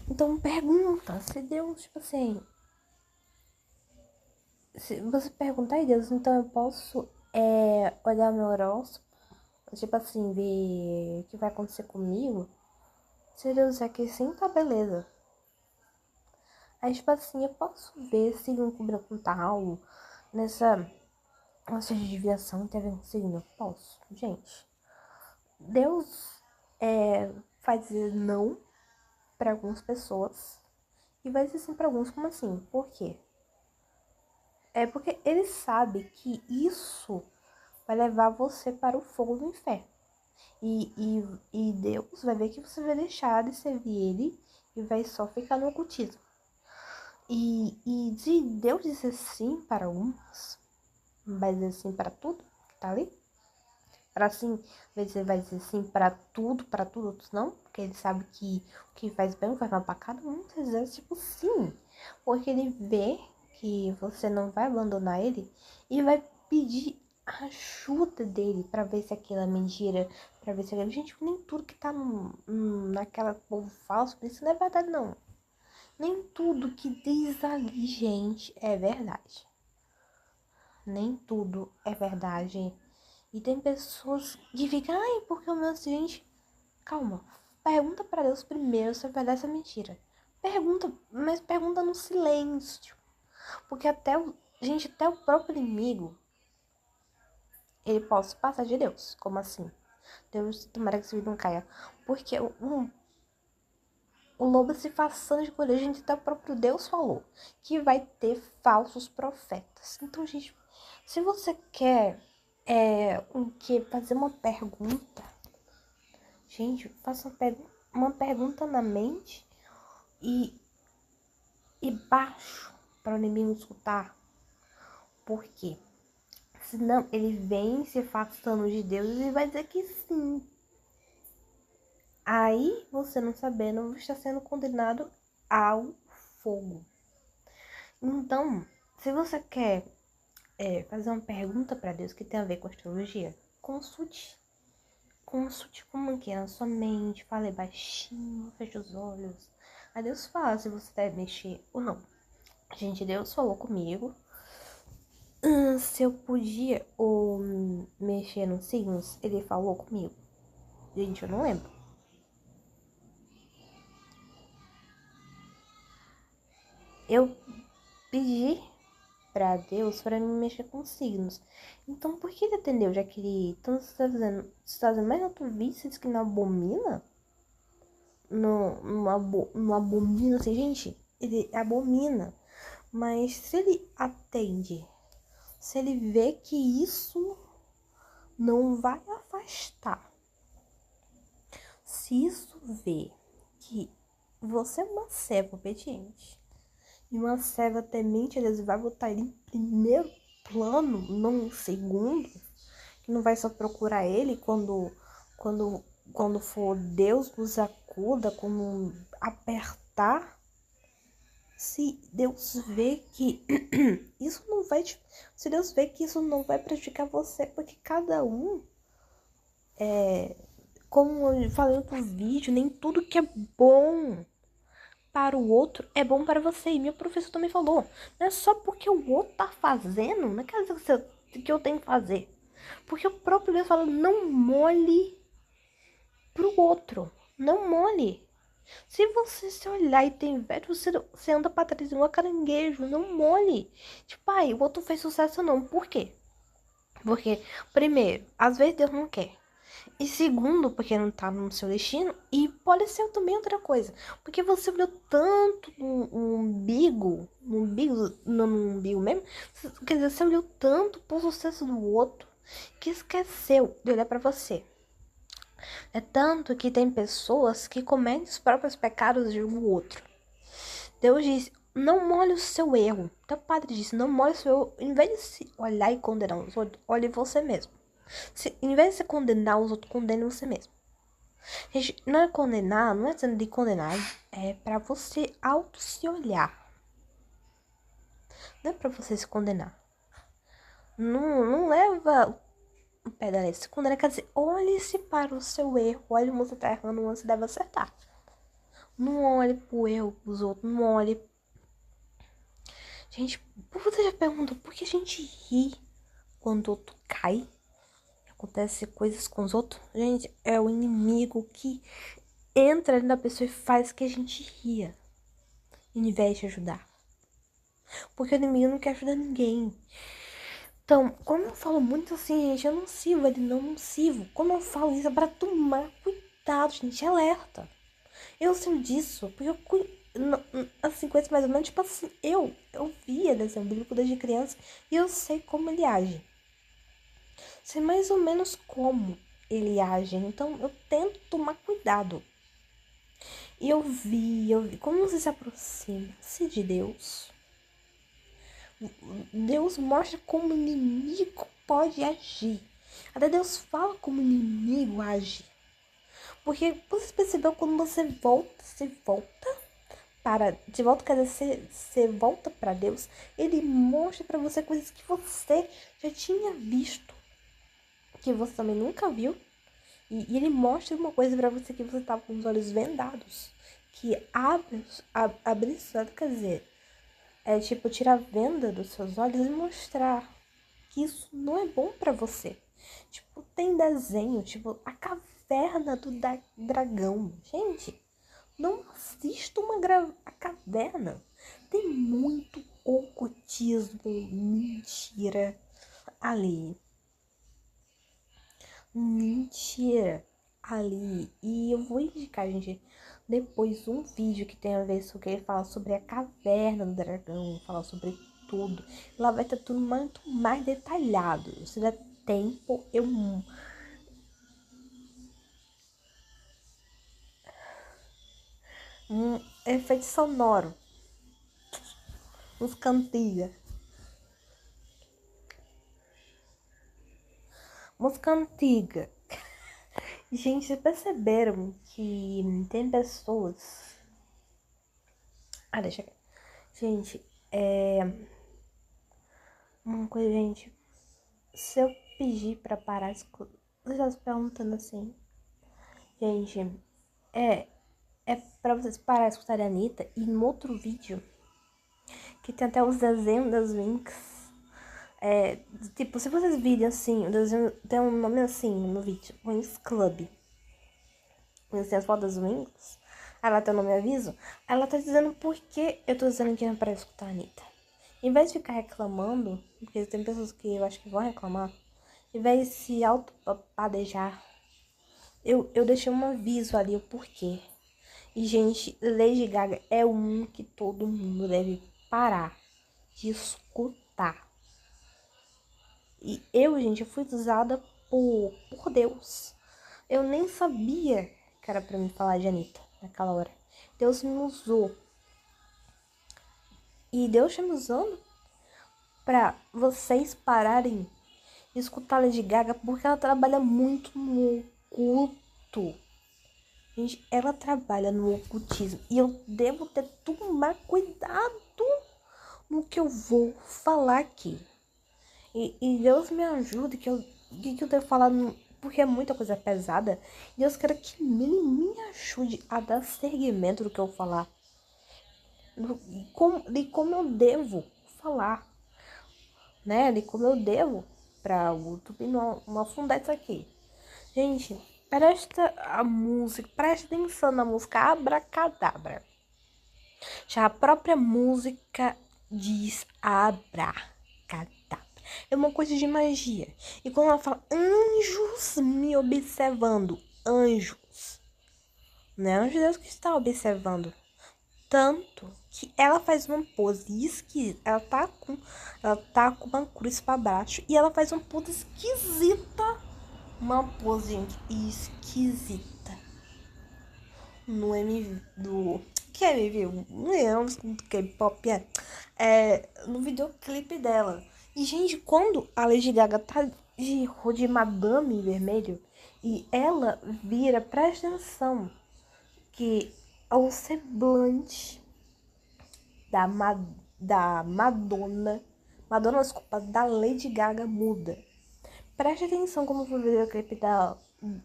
Então pergunta, se Deus, tipo assim, se você perguntar a Deus, então eu posso olhar meu horóscopo, tipo assim, ver o que vai acontecer comigo. Se Deus é que sim, tá beleza. Aí, tipo assim, eu posso ver se não combina com tal, nessa desviação tem a ver com signo. Eu posso, gente. Deus vai dizer não para algumas pessoas e vai dizer sim para alguns. Como assim? Por quê? É porque ele sabe que isso vai levar você para o fogo do inferno. E Deus vai ver que você vai deixar de servir ele e vai só ficar no ocultismo. E de Deus dizer sim para uns, vai dizer sim para tudo que tá ali. Para sim, vai dizer sim para tudo, outros não. Porque ele sabe que o que faz bem faz mal para cada um. Às vezes, tipo, sim. Porque ele vê que você não vai abandonar ele e vai pedir ajuda dele para ver se aquilo é mentira, para ver se aquilo... Gente, nem tudo que tá naquela povo falso, isso não é verdade, não. Nem tudo que diz ali, gente, é verdade. Nem tudo é verdade. E tem pessoas que ficam, ai, porque o meu... Gente, calma. Pergunta pra Deus primeiro se é verdade ou se é mentira. Pergunta, mas pergunta no silêncio. Porque até o próprio inimigo, ele pode se passar de Deus. Como assim? Deus, tomara que esse vídeo não caia. Porque o lobo se façando de poder, gente, até o próprio Deus falou que vai ter falsos profetas. Então, gente, se você quer fazer uma pergunta, gente, faça uma pergunta na mente e baixo para o inimigo escutar. Por quê? Senão ele vem se afastando de Deus e vai dizer que sim. Aí, você não sabendo, está sendo condenado ao fogo. Então, se você quer fazer uma pergunta para Deus que tem a ver com astrologia, consulte. Consulte como que é na sua mente, fale baixinho, feche os olhos. Aí Deus fala se você deve mexer ou não. Gente, Deus falou comigo se eu podia ou mexer nos signos. Ele falou comigo. Gente, eu não lembro. Eu pedi pra Deus para me mexer com signos. Então, por que ele atendeu? Já que ele... Então, você tá dizendo, mas na tua vida você diz que não abomina? Não abomina, assim, gente, ele abomina. Mas se ele atende, se ele vê que isso não vai afastar, se isso vê que você é uma serva obediente, e uma serva temente, eles vai botar ele em primeiro plano, não em segundo, que não vai só procurar ele quando for Deus nos acuda, quando apertar. Se Deus vê que isso não vai se Deus vê que isso não vai prejudicar você, porque cada um como eu falei no outro vídeo, nem tudo que é bom para o outro é bom para você. E meu professor também falou, não é só porque o outro tá fazendo, não quer dizer que eu tenho que fazer. Porque o próprio Deus fala, não mole pro outro, não mole. Se você se olhar e tem inveja, você anda pra trás igual caranguejo, não mole. Tipo, ai, o outro fez sucesso não, por quê? Porque, primeiro, às vezes Deus não quer. E segundo, porque não tá no seu destino. E pode ser também outra coisa. Porque você olhou tanto no umbigo mesmo. Quer dizer, você olhou tanto pro sucesso do outro que esqueceu de olhar pra você. É tanto que tem pessoas que cometem os próprios pecados de um outro. Deus diz, não molhe o seu erro. Então o padre disse, não molhe o seu erro. Em vez de se olhar e condenar os outros, olhe você mesmo. Em vez de você condenar os outros, condene você mesmo. Gente, não é condenar, não é sendo de condenar, é pra você auto se olhar. Não é pra você se condenar. Não leva o pé da letra. Se condenar quer dizer, olhe-se para o seu erro, olhe onde você tá errando, onde você deve acertar. Não olhe pro erro dos outros, não olhe. Gente, você já perguntou por que a gente ri quando o outro cai? Acontece coisas com os outros? Gente, é o inimigo que entra ali na pessoa e faz que a gente ria, em vez de ajudar. Porque o inimigo não quer ajudar ninguém. Então, como eu falo muito assim, gente, eu não sirvo, ele não sirvo. Como eu falo isso, é pra tomar cuidado, gente, alerta. Eu sei disso, porque assim, coisas mais ou menos, tipo assim, eu via desenho bíblico desde criança e eu sei como ele age. Sei mais ou menos como ele age, então eu tento tomar cuidado. E eu vi como você se aproxima-se de Deus. Deus mostra como o inimigo pode agir. Até Deus fala como o inimigo age. Porque você percebeu quando você volta para. De volta, quer dizer, você volta para Deus. Ele mostra para você coisas que você já tinha visto. Que você também nunca viu. E ele mostra uma coisa para você que você estava com os olhos vendados. Que abre, quer dizer, é tipo tirar a venda dos seus olhos e mostrar que isso não é bom pra você. Tipo, tem desenho, tipo, a caverna do dragão. Gente, não assista a caverna. Tem muito ocultismo, mentira ali. Mentira ali. E eu vou indicar, gente, depois um vídeo que tem a ver sobre ele fala sobre a caverna do dragão, fala sobre tudo. Lá vai estar tudo muito mais detalhado. Se der tempo, um efeito sonoro, uns cantigas, música antiga. Gente, vocês perceberam que tem pessoas. Ah, deixa aqui. Gente, uma coisa, gente. Se eu pedir pra parar, você tá se perguntando assim. Gente, é, é pra vocês parar de escutar a Anitta. E no outro vídeo, que tem até os desenhos das Winx. Tipo, se vocês virem assim, o desenho tem um nome assim no vídeo, Winx Club. Conheci as fotos das Winx. Ela tem o nome aviso. Ela tá dizendo por que eu tô dizendo que é pra escutar a Anitta. Em vez de ficar reclamando, porque tem pessoas que eu acho que vão reclamar, em vez de se autopadejar, eu deixei um aviso ali o porquê. E, gente, Lady Gaga é um que todo mundo deve parar de escutar. E eu, gente, eu fui usada por Deus. Eu nem sabia que era pra me falar de Anitta naquela hora. Deus me usou. E Deus está me usando pra vocês pararem escutar Lady Gaga porque ela trabalha muito no culto. Gente, ela trabalha no ocultismo e eu devo ter tomar cuidado no que eu vou falar aqui. E Deus me ajude que eu devo falar, porque é muita coisa pesada. E Deus quer que Ele me ajude a dar seguimento do que eu falar. De como eu devo falar, né? De como eu devo para o YouTube não afundar isso aqui. Gente, presta atenção na música Abracadabra. Já a própria música diz abracadabra. É uma coisa de magia. E quando ela fala anjos me observando, anjos, não é anjo de Deus que está observando. Tanto que ela faz uma pose esquisita. Ela tá com uma cruz para baixo e ela faz uma pose esquisita. Uma pose, gente, esquisita. No MV do... Que MV? Não lembro do K-pop no videoclipe dela. E, gente, quando a Lady Gaga tá de madame vermelho e ela vira, presta atenção, que o semblante da Madonna, desculpa, da Lady Gaga muda. Preste atenção como foi o videoclipe da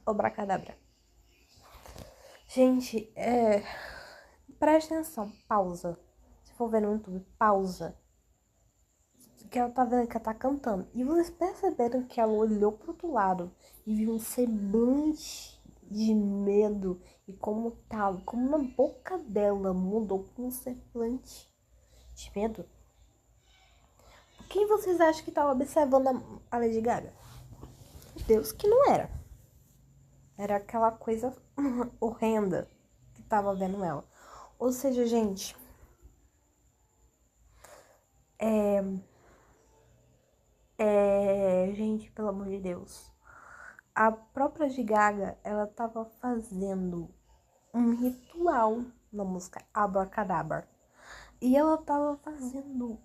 Abracadabra. Gente, preste atenção, pausa. Se for ver no YouTube, pausa. Que ela tá vendo que ela tá cantando. E vocês perceberam que ela olhou pro outro lado e viu um semblante de medo. E como na boca dela mudou com um semblante de medo. Quem vocês acham que tava observando a Lady Gaga? Deus que não era. Era aquela coisa horrenda que tava vendo ela. Ou seja, gente, gente, pelo amor de Deus. A própria Lady Gaga, ela tava fazendo um ritual na música Abracadabra. E ela tava fazendo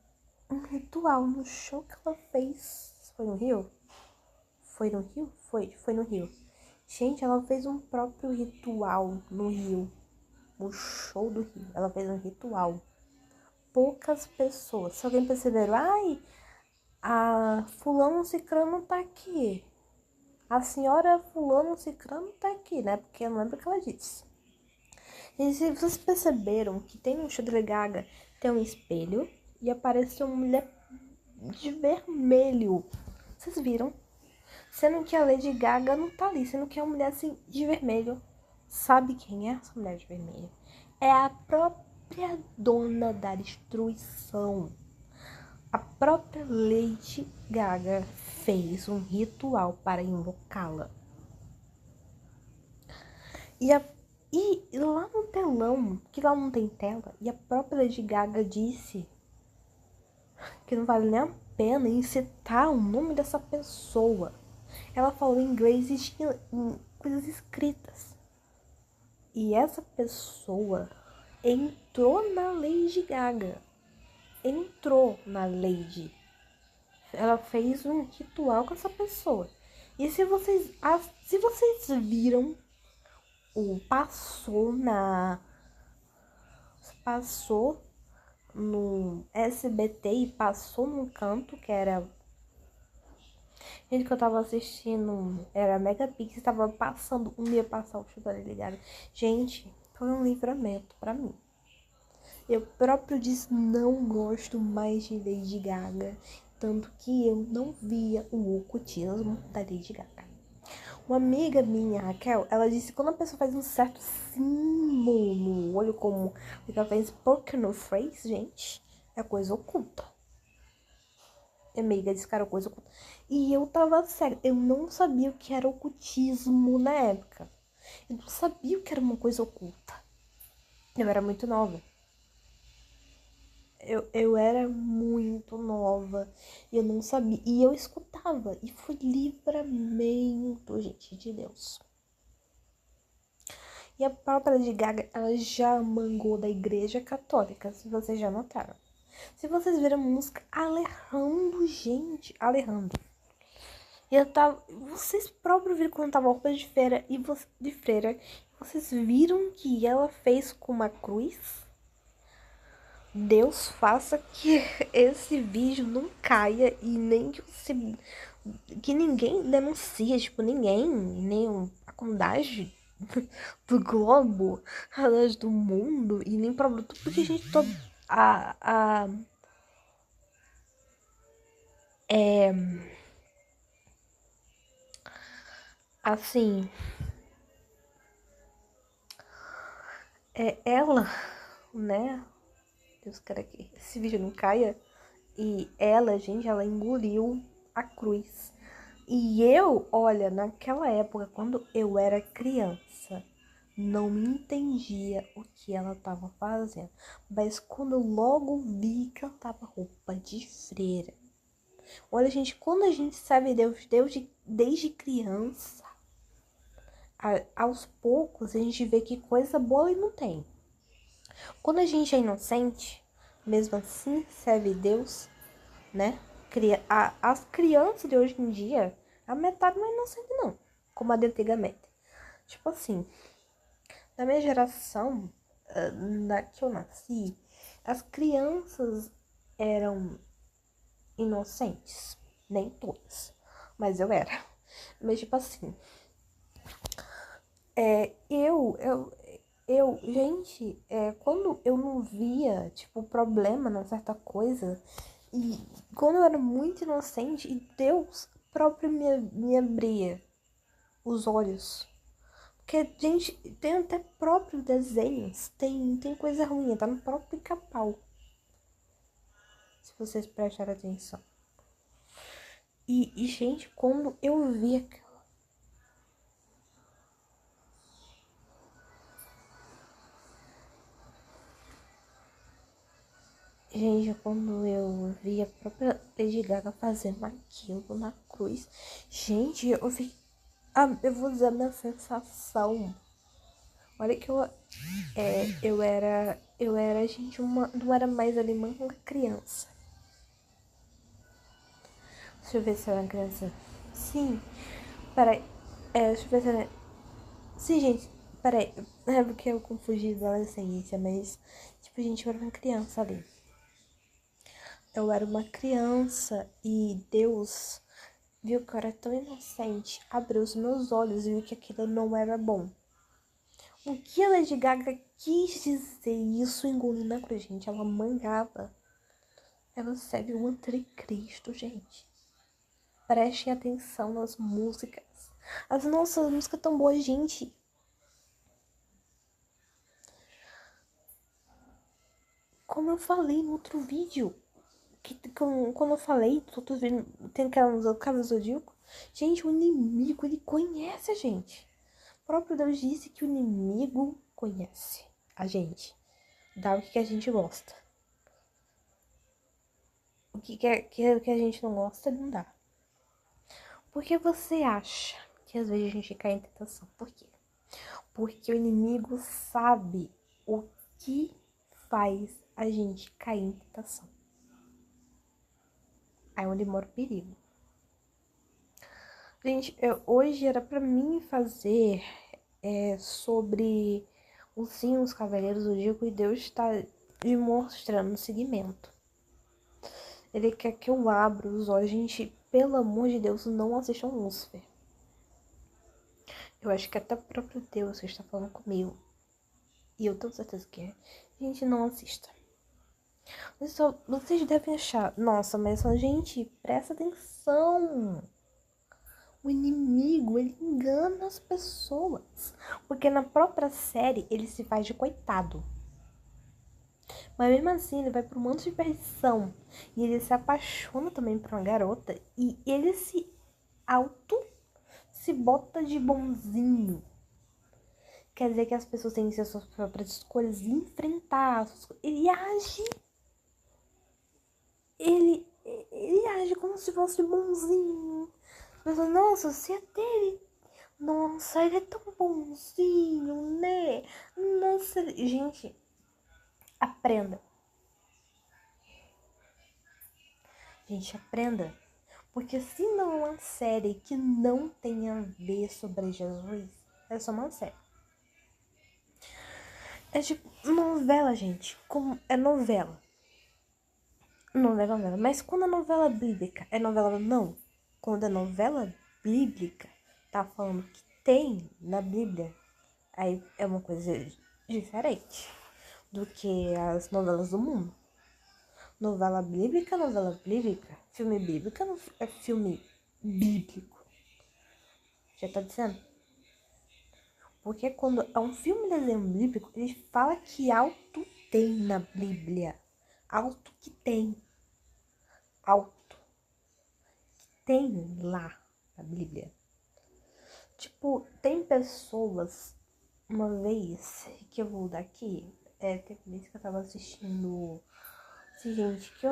um ritual no show que ela fez. Foi no Rio? Foi no Rio? Foi no Rio. Gente, ela fez um próprio ritual no Rio. No show do Rio. Ela fez um ritual. Poucas pessoas. Se alguém perceberam, a fulano cicrano tá aqui. A senhora fulano cicrano tá aqui, né? Porque eu não lembro o que ela disse. E se vocês perceberam que tem no show da Lady Gaga, tem um espelho e apareceu uma mulher de vermelho. Vocês viram? Sendo que a Lady Gaga não tá ali, sendo que é uma mulher assim de vermelho. Sabe quem é essa mulher de vermelho? É a própria dona da destruição. A própria Lady Gaga fez um ritual para invocá-la. E lá no telão, que lá não tem tela, e a própria Lady Gaga disse que não vale nem a pena incitar o nome dessa pessoa. Ela falou em inglês e tinha coisas escritas. E essa pessoa entrou na Lady Gaga. Entrou na Lady. Ela fez um ritual com essa pessoa. E se vocês viram, passou no SBT e passou num canto que era... Gente, que eu tava assistindo, era Megapix, tava passando, ia passar o show da Lady Gaga. Gente, foi um livramento pra mim. Eu próprio disse, não gosto mais de Lady Gaga, tanto que eu não via o ocultismo da Lady Gaga. Uma amiga minha, Raquel, ela disse que quando a pessoa faz um certo símbolo no olho, como ela fez poker face, gente, é coisa oculta. Amiga disse que era coisa oculta. E eu tava sério, eu não sabia o que era ocultismo na época. Eu não sabia o que era uma coisa oculta. Eu era muito nova. Eu era muito nova. E eu não sabia. E eu escutava. E foi livramento, gente, de Deus. E a própria Lady Gaga, ela já mangou da igreja católica, se vocês já notaram. Se vocês viram a música Alejandro, gente, Alejandro. E eu tava, vocês próprios viram quando eu tava roupa de freira Vocês viram que ela fez com uma cruz? Deus faça que esse vídeo não caia e nem que ninguém denuncie, tipo, ninguém, nem a comunidade do globo, aliás, do mundo, e nem produto, porque, gente, todo assim, ela, né, Deus queira que esse vídeo não caia, e ela, gente, ela engoliu a cruz. E eu, olha, naquela época, quando eu era criança, não me entendia o que ela estava fazendo. Mas quando eu logo vi que ela tava roupa de freira. Olha, gente, quando a gente sabe desde criança, aos poucos a gente vê que coisa boa e não tem. Quando a gente é inocente, mesmo assim serve Deus, né? As crianças de hoje em dia, a metade não é inocente não, como a de antigamente. Tipo assim, na minha geração, na que eu nasci, as crianças eram inocentes. Nem todas, mas eu era. Mas tipo assim, é, gente, quando eu não via, tipo, problema na certa coisa, e quando eu era muito inocente, e Deus próprio me abria os olhos. Porque, gente, tem até próprios desenhos, tem coisa ruim, tá no próprio pica-pau. Se vocês prestarem atenção. Gente, quando eu vi aquela. Gente, quando eu vi a própria Lady Gaga fazendo aquilo na cruz, gente, eu vi. Eu vou dizer a minha sensação. Olha que eu era, gente, não era mais ali uma criança. Deixa eu ver se era uma criança. Sim, peraí. Deixa eu ver se era. Sim, gente, peraí. É porque eu confundi da adolescência, mas, tipo, gente, eu era uma criança ali. Eu era uma criança e Deus viu que eu era tão inocente, abriu os meus olhos e viu que aquilo não era bom. O que a Lady Gaga quis dizer isso engolindo na cruz, gente? Ela mangava. Ela segue o anticristo, gente. Prestem atenção nas músicas. As nossas músicas tão boas, gente. Como eu falei no outro vídeo. Quando eu falei, tem aquela música do Cavaleiro do Zodíaco. Gente, o inimigo, ele conhece a gente. O próprio Deus disse que o inimigo conhece a gente. Dá o que a gente gosta. O que a gente não gosta, não dá. Por que você acha que às vezes a gente cai em tentação? Por quê? Porque o inimigo sabe o que faz a gente cair em tentação. Aí é onde mora o perigo. Gente, hoje era pra mim fazer sobre os Cavaleiros do Zodíaco e Deus está me mostrando o seguimento. Ele quer que eu abra os olhos. Gente, pelo amor de Deus, não assistam Lúcifer. Eu acho que até o próprio Deus está falando comigo. E eu tenho certeza que é. Gente, não assista. Vocês devem achar, nossa, mas a gente, presta atenção. O inimigo, ele engana as pessoas. Porque na própria série, ele se faz de coitado. Mas mesmo assim, ele vai pro manto de perdição. E ele se apaixona também por uma garota. E ele se bota de bonzinho. Quer dizer que as pessoas têm que ser suas próprias escolhas e enfrentar. Ele age. Ele age como se fosse bonzinho. Pensa, nossa, você é dele. Nossa, ele é tão bonzinho, né? Nossa, gente, aprenda. Gente, aprenda. Porque se não é uma série que não tem a ver sobre Jesus, é só uma série. É tipo novela, gente. Como é novela. Novela. Mas quando é novela bíblica, é novela não. Quando é novela bíblica, tá falando que tem na Bíblia, aí é uma coisa diferente do que as novelas do mundo. Novela bíblica, novela bíblica. Filme bíblica é filme bíblico. Já tá dizendo? Porque quando é um filme desenho bíblico, ele fala que alto tem na Bíblia. Alto que tem. Alto. Tem lá na Bíblia. Tipo, tem pessoas, uma vez que eu vou daqui, teve vez que eu tava assistindo. Gente, que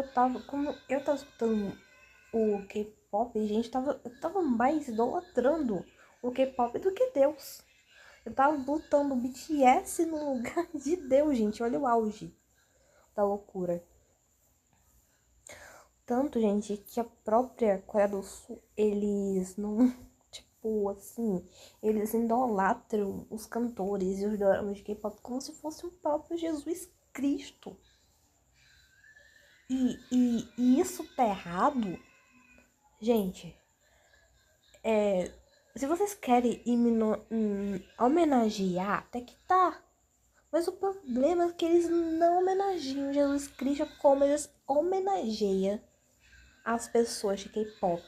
como eu tava escutando o K-pop, gente, eu tava mais idolatrando o K-pop do que Deus. Eu tava botando o BTS no lugar de Deus, gente. Olha o auge da loucura. Tanto, gente, que a própria Coreia do Sul, eles não, tipo, assim, eles idolatram os cantores e os doramas de K-pop como se fosse o próprio Jesus Cristo. E isso tá errado? Gente, se vocês querem homenagear, até que tá. Mas o problema é que eles não homenageiam Jesus Cristo como eles homenageiam as pessoas de K-pop.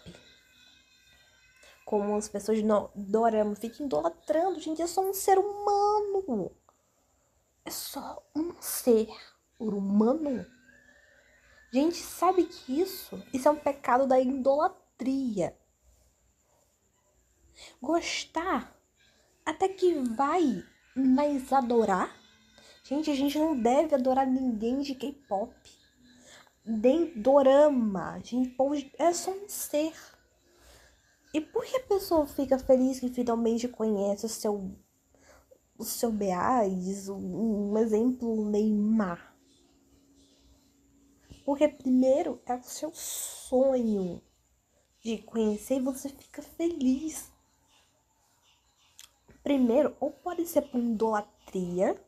Como as pessoas de dorama ficam idolatrando. Gente, é só um ser humano. É só um ser humano. Gente, sabe que isso é um pecado da idolatria. Gostar até que vai, mas adorar? Gente, a gente não deve adorar ninguém de K-pop. Nem dorama. Gente, é só um ser. E por que a pessoa fica feliz que finalmente conhece o seu Beaz, um exemplo Neymar? Porque primeiro é o seu sonho de conhecer e você fica feliz. Primeiro, ou pode ser por idolatria.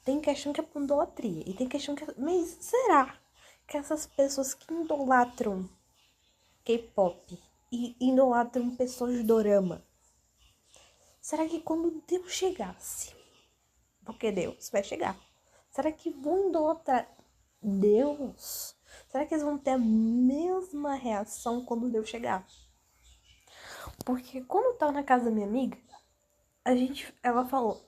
Tem questão que é por idolatria. E tem questão que é... Mas será que essas pessoas que idolatram K-pop e idolatram pessoas de dorama, será que quando Deus chegasse, porque Deus vai chegar, será que vão idolatrar Deus? Será que eles vão ter a mesma reação quando Deus chegar? Porque quando eu tava na casa da minha amiga, ela falou,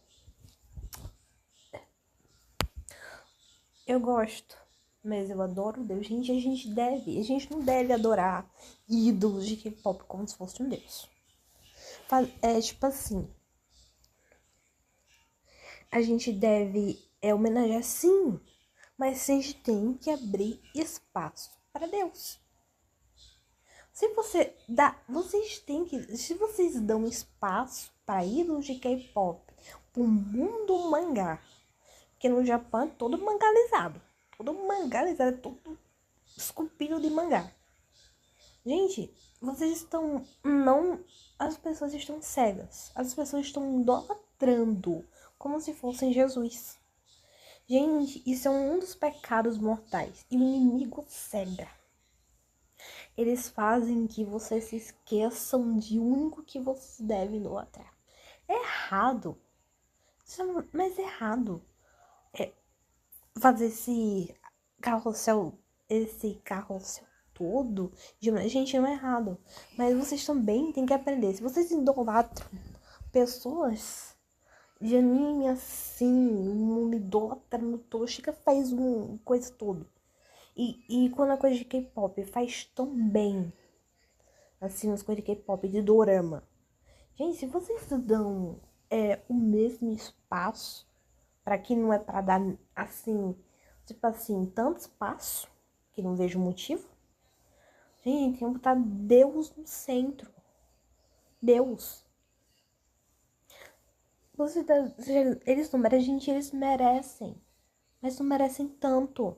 eu gosto, mas eu adoro Deus. Gente, a gente não deve adorar ídolos de K-pop como se fosse um Deus. É tipo assim, a gente deve homenagear sim, mas a gente tem que abrir espaço para Deus. Se vocês dão espaço para ídolos de K-pop, pro mundo mangá, porque no Japão é todo mangalizado, todo esculpido de mangá. Gente, vocês estão as pessoas estão cegas, as pessoas estão idolatrando como se fossem Jesus. Gente, isso é um dos pecados mortais e o inimigo cega. Eles fazem que vocês se esqueçam de único que vocês devem idolatrar. É errado. Mas é errado. Fazer esse carrossel todo. Gente, não é errado. Mas vocês também têm que aprender. Se vocês idolatram pessoas de anime assim, um idólatra no todo, chega faz coisa todo. E quando a coisa de K-pop faz tão bem, assim, as coisas de K-pop, de dorama. Gente, se vocês dão o mesmo espaço, pra que não é pra dar, assim, tipo assim, tanto espaço, que não vejo motivo. Gente, tem que botar Deus no centro. Deus. Eles não merecem, gente, eles merecem. Mas não merecem tanto.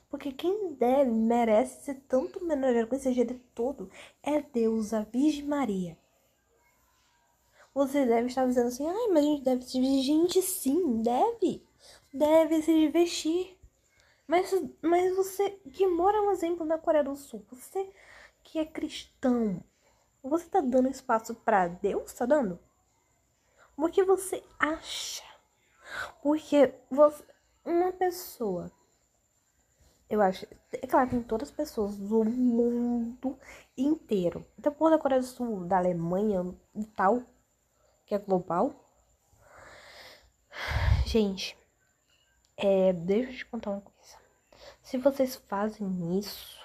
Porque quem merece ser tanto homenageado com esse jeito todo é Deus, a Virgem Maria. Você deve estar dizendo assim, ai, mas a gente deve se... Gente, sim, deve. deve se divertir. Mas você que mora, um exemplo, na Coreia do Sul, você que é cristão, você tá dando espaço pra Deus? Tá dando? O que você acha? Porque uma pessoa, eu acho, é claro, tem todas as pessoas do mundo inteiro. Então, por da Coreia do Sul, da Alemanha e tal, que é global. Gente, deixa eu te contar uma coisa. Se vocês fazem isso,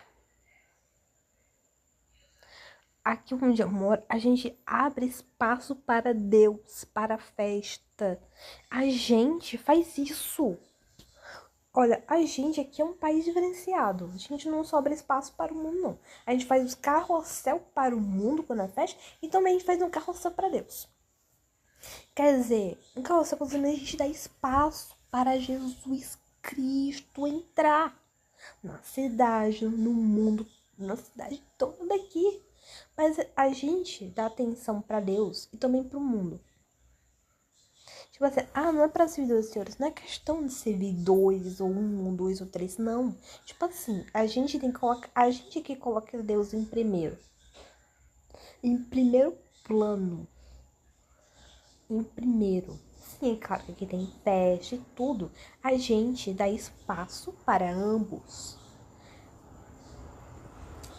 aqui onde eu moro, a gente abre espaço para Deus, para a festa. A gente faz isso. Olha, a gente aqui é um país diferenciado. A gente não só abre espaço para o mundo, não. A gente faz os carrossel para o mundo quando é festa e também a gente faz um carrossel para Deus. Quer dizer, um carrossel para a gente dá espaço para Jesus Cristo entrar na cidade, no mundo, na cidade toda daqui. Mas a gente dá atenção para Deus e também para o mundo. Tipo assim, não é para servir dois senhores, não é questão de servir dois, ou um, ou dois, ou três, não. Tipo assim, a gente tem que colocar, a gente que coloca Deus em primeiro plano. Em primeiro. Sim, é claro que aqui tem festa e tudo. A gente dá espaço para ambos.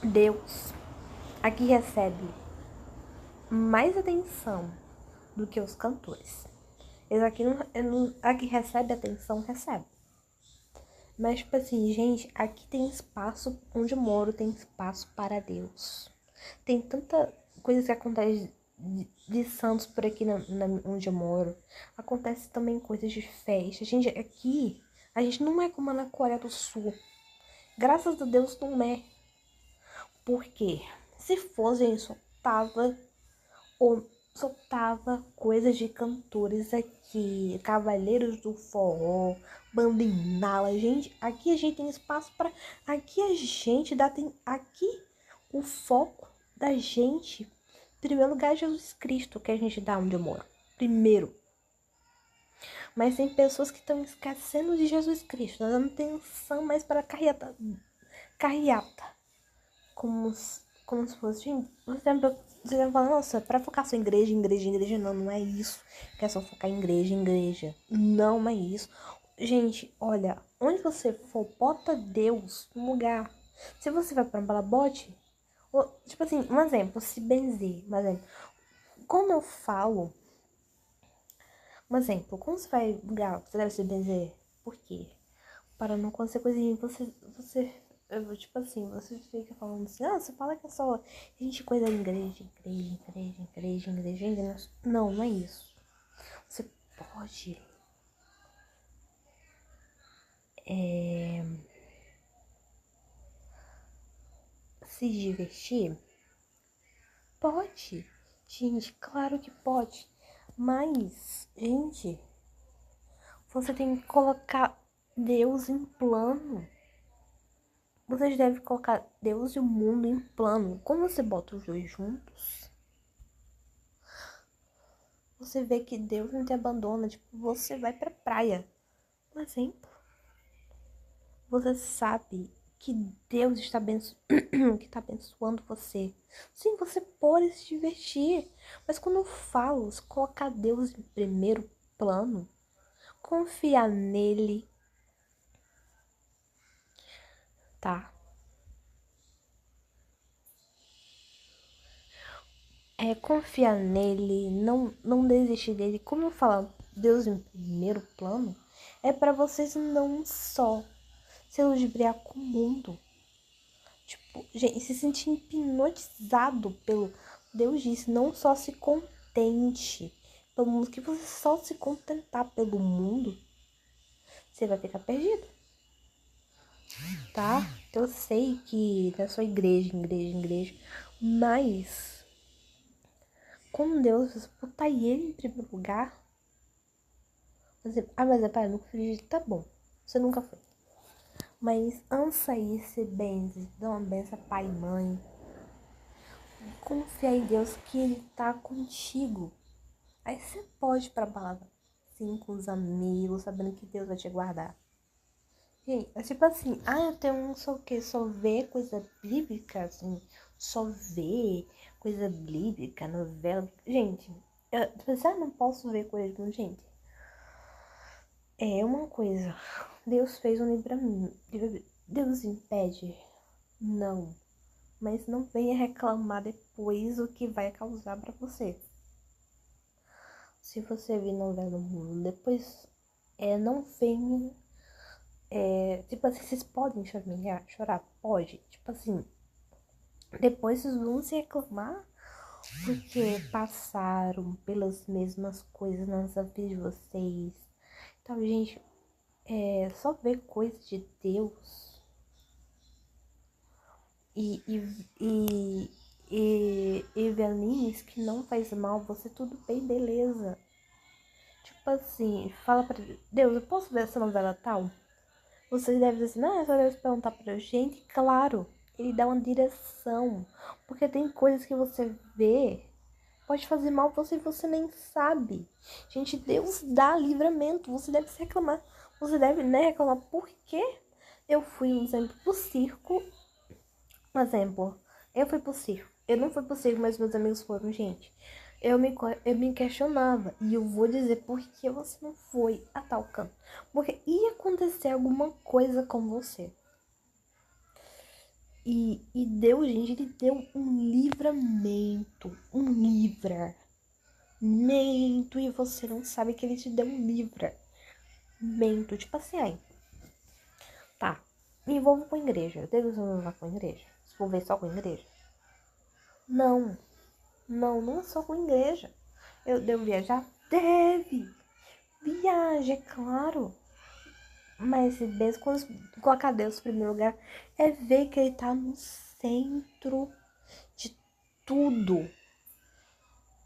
Deus aqui recebe mais atenção do que os cantores. Eles aqui recebe atenção, recebe. Mas, tipo assim, gente, aqui tem espaço, onde eu moro, tem espaço para Deus. Tem tanta coisa que acontece de santos por aqui onde eu moro. Acontece também coisas de festa. Gente, aqui, a gente não é como na Coreia do Sul. Graças a Deus não é. Por quê? Se fosse, a gente soltava coisas de cantores aqui, Cavaleiros do Forró, Bandinala. Gente, aqui a gente tem espaço para, aqui a gente aqui o foco da gente, em primeiro lugar, é Jesus Cristo, que a gente dá onde eu moro. Primeiro. Mas tem pessoas que estão esquecendo de Jesus Cristo, dando atenção mais para carreata. Como se fosse, gente, você vai falar, nossa, para focar só em igreja, não é isso. Que é só focar em igreja. Não é isso. Gente, olha, onde você for, bota Deus no lugar. Se você vai pra um balabote, tipo assim, um exemplo, se benzer, um exemplo. Como eu falo, um exemplo, como você vai lugar, você deve se benzer. Por quê? Para não acontecer coisinha, tipo assim, você fica falando assim, você fala que é só a gente coisa da igreja. Não, não é isso. Você pode se divertir? Pode. Gente, claro que pode. Mas, gente, você tem que colocar Deus em plano. Vocês devem colocar Deus e o mundo em plano. Como você bota os dois juntos, você vê que Deus não te abandona. Tipo, você vai pra praia. Por exemplo, você sabe que Deus está que tá abençoando você. Sim, você pode se divertir. Mas quando eu falo, se colocar Deus em primeiro plano, confiar nele, tá? Confiar nele, não desistir dele. Como eu falo, Deus em primeiro plano, é para vocês não só se ludibriar com o mundo. Tipo, gente, se sentir hipnotizado pelo... Deus disse, não só se contente pelo mundo, que você só se contentar pelo mundo, você vai ficar perdido, tá? Eu sei que não é só igreja, mas com Deus, você botar ele em primeiro lugar, você, mas é para nunca acredito, tá bom, você nunca foi. Mas ansa aí, se benze, dá uma benção pai e mãe. Confia em Deus que Ele tá contigo. Aí você pode ir pra balada. assim com os amigos, sabendo que Deus vai te guardar. Gente, é tipo assim, eu tenho um só o quê? Só ver coisa bíblica, assim, só ver coisa bíblica, novela. Gente, tipo assim, não posso ver coisa, gente. É uma coisa, Deus fez um livro pra mim. Deus impede? Não. Mas não venha reclamar depois o que vai causar pra você. Se você vir novela no mundo, depois não venha. Tipo assim, vocês podem chorar? Pode. Tipo assim, depois vocês vão se reclamar porque passaram pelas mesmas coisas na vida de vocês. Então, gente, só ver coisas de Deus e ver animes que não faz mal, você tudo bem, beleza. Tipo assim, fala pra Deus, eu posso ver essa novela tal? Você deve dizer assim, não, é só Deus perguntar pra gente. Claro, ele dá uma direção. Porque tem coisas que você vê, pode fazer mal pra você e você nem sabe. Gente, Deus dá livramento, você deve se reclamar. Você deve, né, reclamar por quê? Eu fui, um exemplo, pro circo. Um exemplo, eu fui pro circo. Eu não fui pro circo, mas meus amigos foram, gente. Eu me questionava. E eu vou dizer por que você não foi a tal canto. Porque ia acontecer alguma coisa com você. E Deus, gente, ele deu um livramento. Um livramento. E você não sabe que ele te deu um livramento. Tipo assim, tá. Me envolvo com a igreja. Eu devo me envolver com a igreja? Se for ver só com a igreja? Não. Não é só com a igreja. Eu devo viajar? Deve. Viaja, é claro. Mas mesmo quando colocar Deus em primeiro lugar, é ver que ele tá no centro de tudo.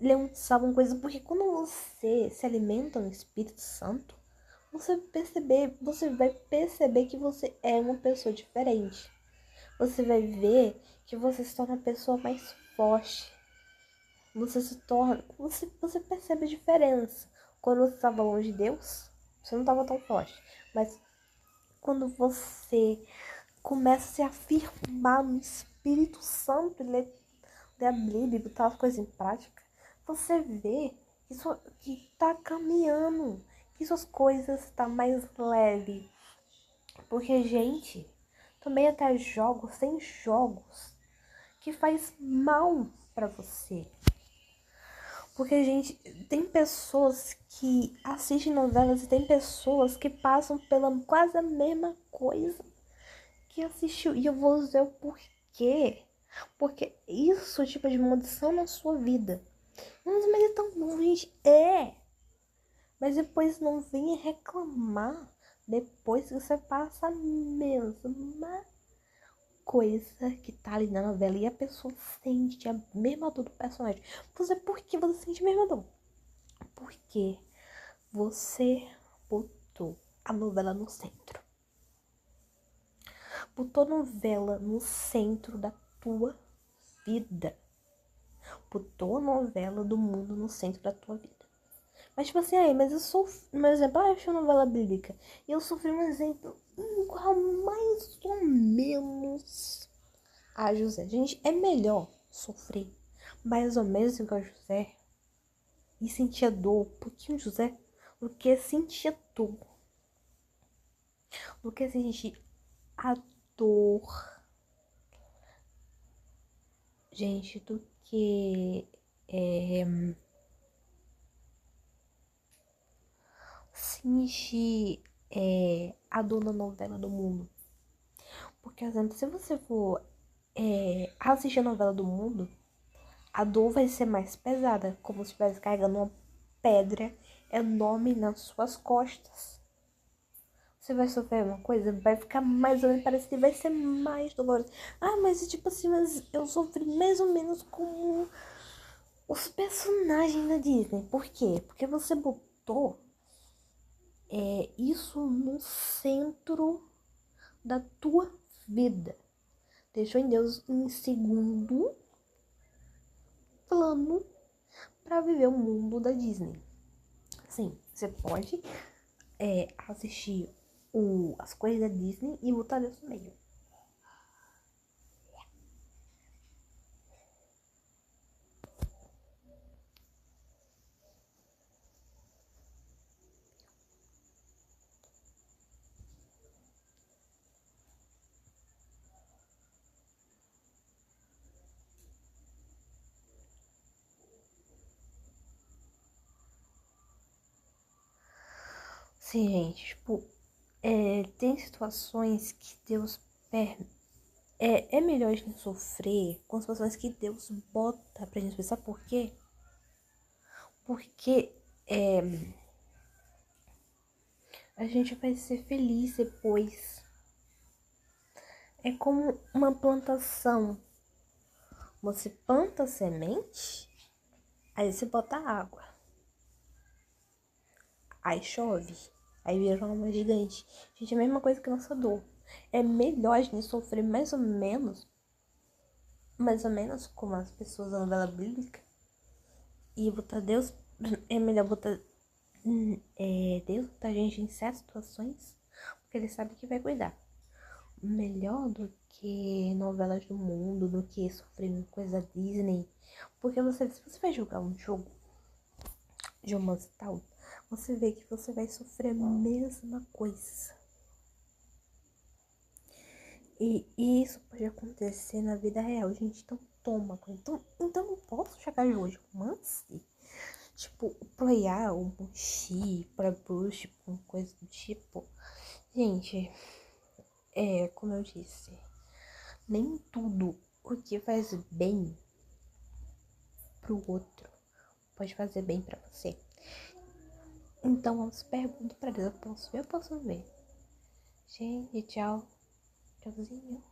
Ele é uma coisa, porque quando você se alimenta no Espírito Santo, você vai perceber que você é uma pessoa diferente. Você vai ver que você se torna uma pessoa mais forte. Você percebe a diferença. Quando você estava longe de Deus, você não estava tão forte. Mas quando você começa a se afirmar no Espírito Santo, ler a Bíblia, botar as coisas em prática, você vê que tá caminhando, que suas coisas tá mais leve. Porque, gente, também até jogos, tem jogos que faz mal pra você. Porque, gente, tem pessoas que assistem novelas e tem pessoas que passam pela quase a mesma coisa que assistiu. E eu vou dizer o porquê. Porque isso, tipo, de maldição na sua vida. Mas é tão bom, gente. Mas depois não venha reclamar depois que você passa a mesma coisa que tá ali na novela e a pessoa sente a mesma dor do personagem. Por que você sente a mesma dor? Porque você botou a novela no centro. Botou novela no centro da tua vida. Botou a novela do mundo no centro da tua vida. Mas tipo assim, mas eu sofri, por exemplo, eu achei novela bíblica. E eu sofri um exemplo igual mais ou menos a José. Gente, é melhor sofrer mais ou menos igual a José e sentir a dor, um pouquinho José, do que sentir a dor. Do que sentir a dor. Gente, do que sentir a dor na novela do mundo. Porque, por exemplo, se você for assistir a novela do mundo, a dor vai ser mais pesada, como se estivesse carregando uma pedra enorme nas suas costas. Você vai sofrer uma coisa, vai ficar mais ou menos, parece que vai ser mais doloroso. Mas tipo assim, mas eu sofri mais ou menos como os personagens da Disney. Por quê? Porque você botou isso no centro da tua vida. Deixou em Deus em segundo plano para viver o mundo da Disney. Sim, Você pode assistir as coisas da Disney e botar Deus no meio. Sim, gente, tipo, tem situações que Deus é melhor a gente sofrer com situações que Deus bota pra gente pensar. Por quê? Porque a gente vai ser feliz depois. É como uma plantação. Você planta a semente, aí você bota água. Aí chove. Aí vira uma gigante. Gente, é a mesma coisa que nossa dor. É melhor a gente sofrer mais ou menos como as pessoas da novela bíblica. E botar Deus. É melhor botar Deus botar a gente em certas situações. Porque ele sabe que vai cuidar. Melhor do que novelas do mundo, do que sofrer coisa Disney. Porque se você vai jogar um jogo de romance e tal, você vê que você vai sofrer a mesma coisa. E isso pode acontecer na vida real, gente. Então toma. Então não posso chegar hoje romance. Tipo, ploiar, ou mochi, pra bruxa, tipo, coisa do tipo. Gente, como eu disse, nem tudo o que faz bem pro outro pode fazer bem pra você. Então, vamos perguntar pra Deus. Eu posso ver? Eu posso ver. Gente, tchau. Tchauzinho.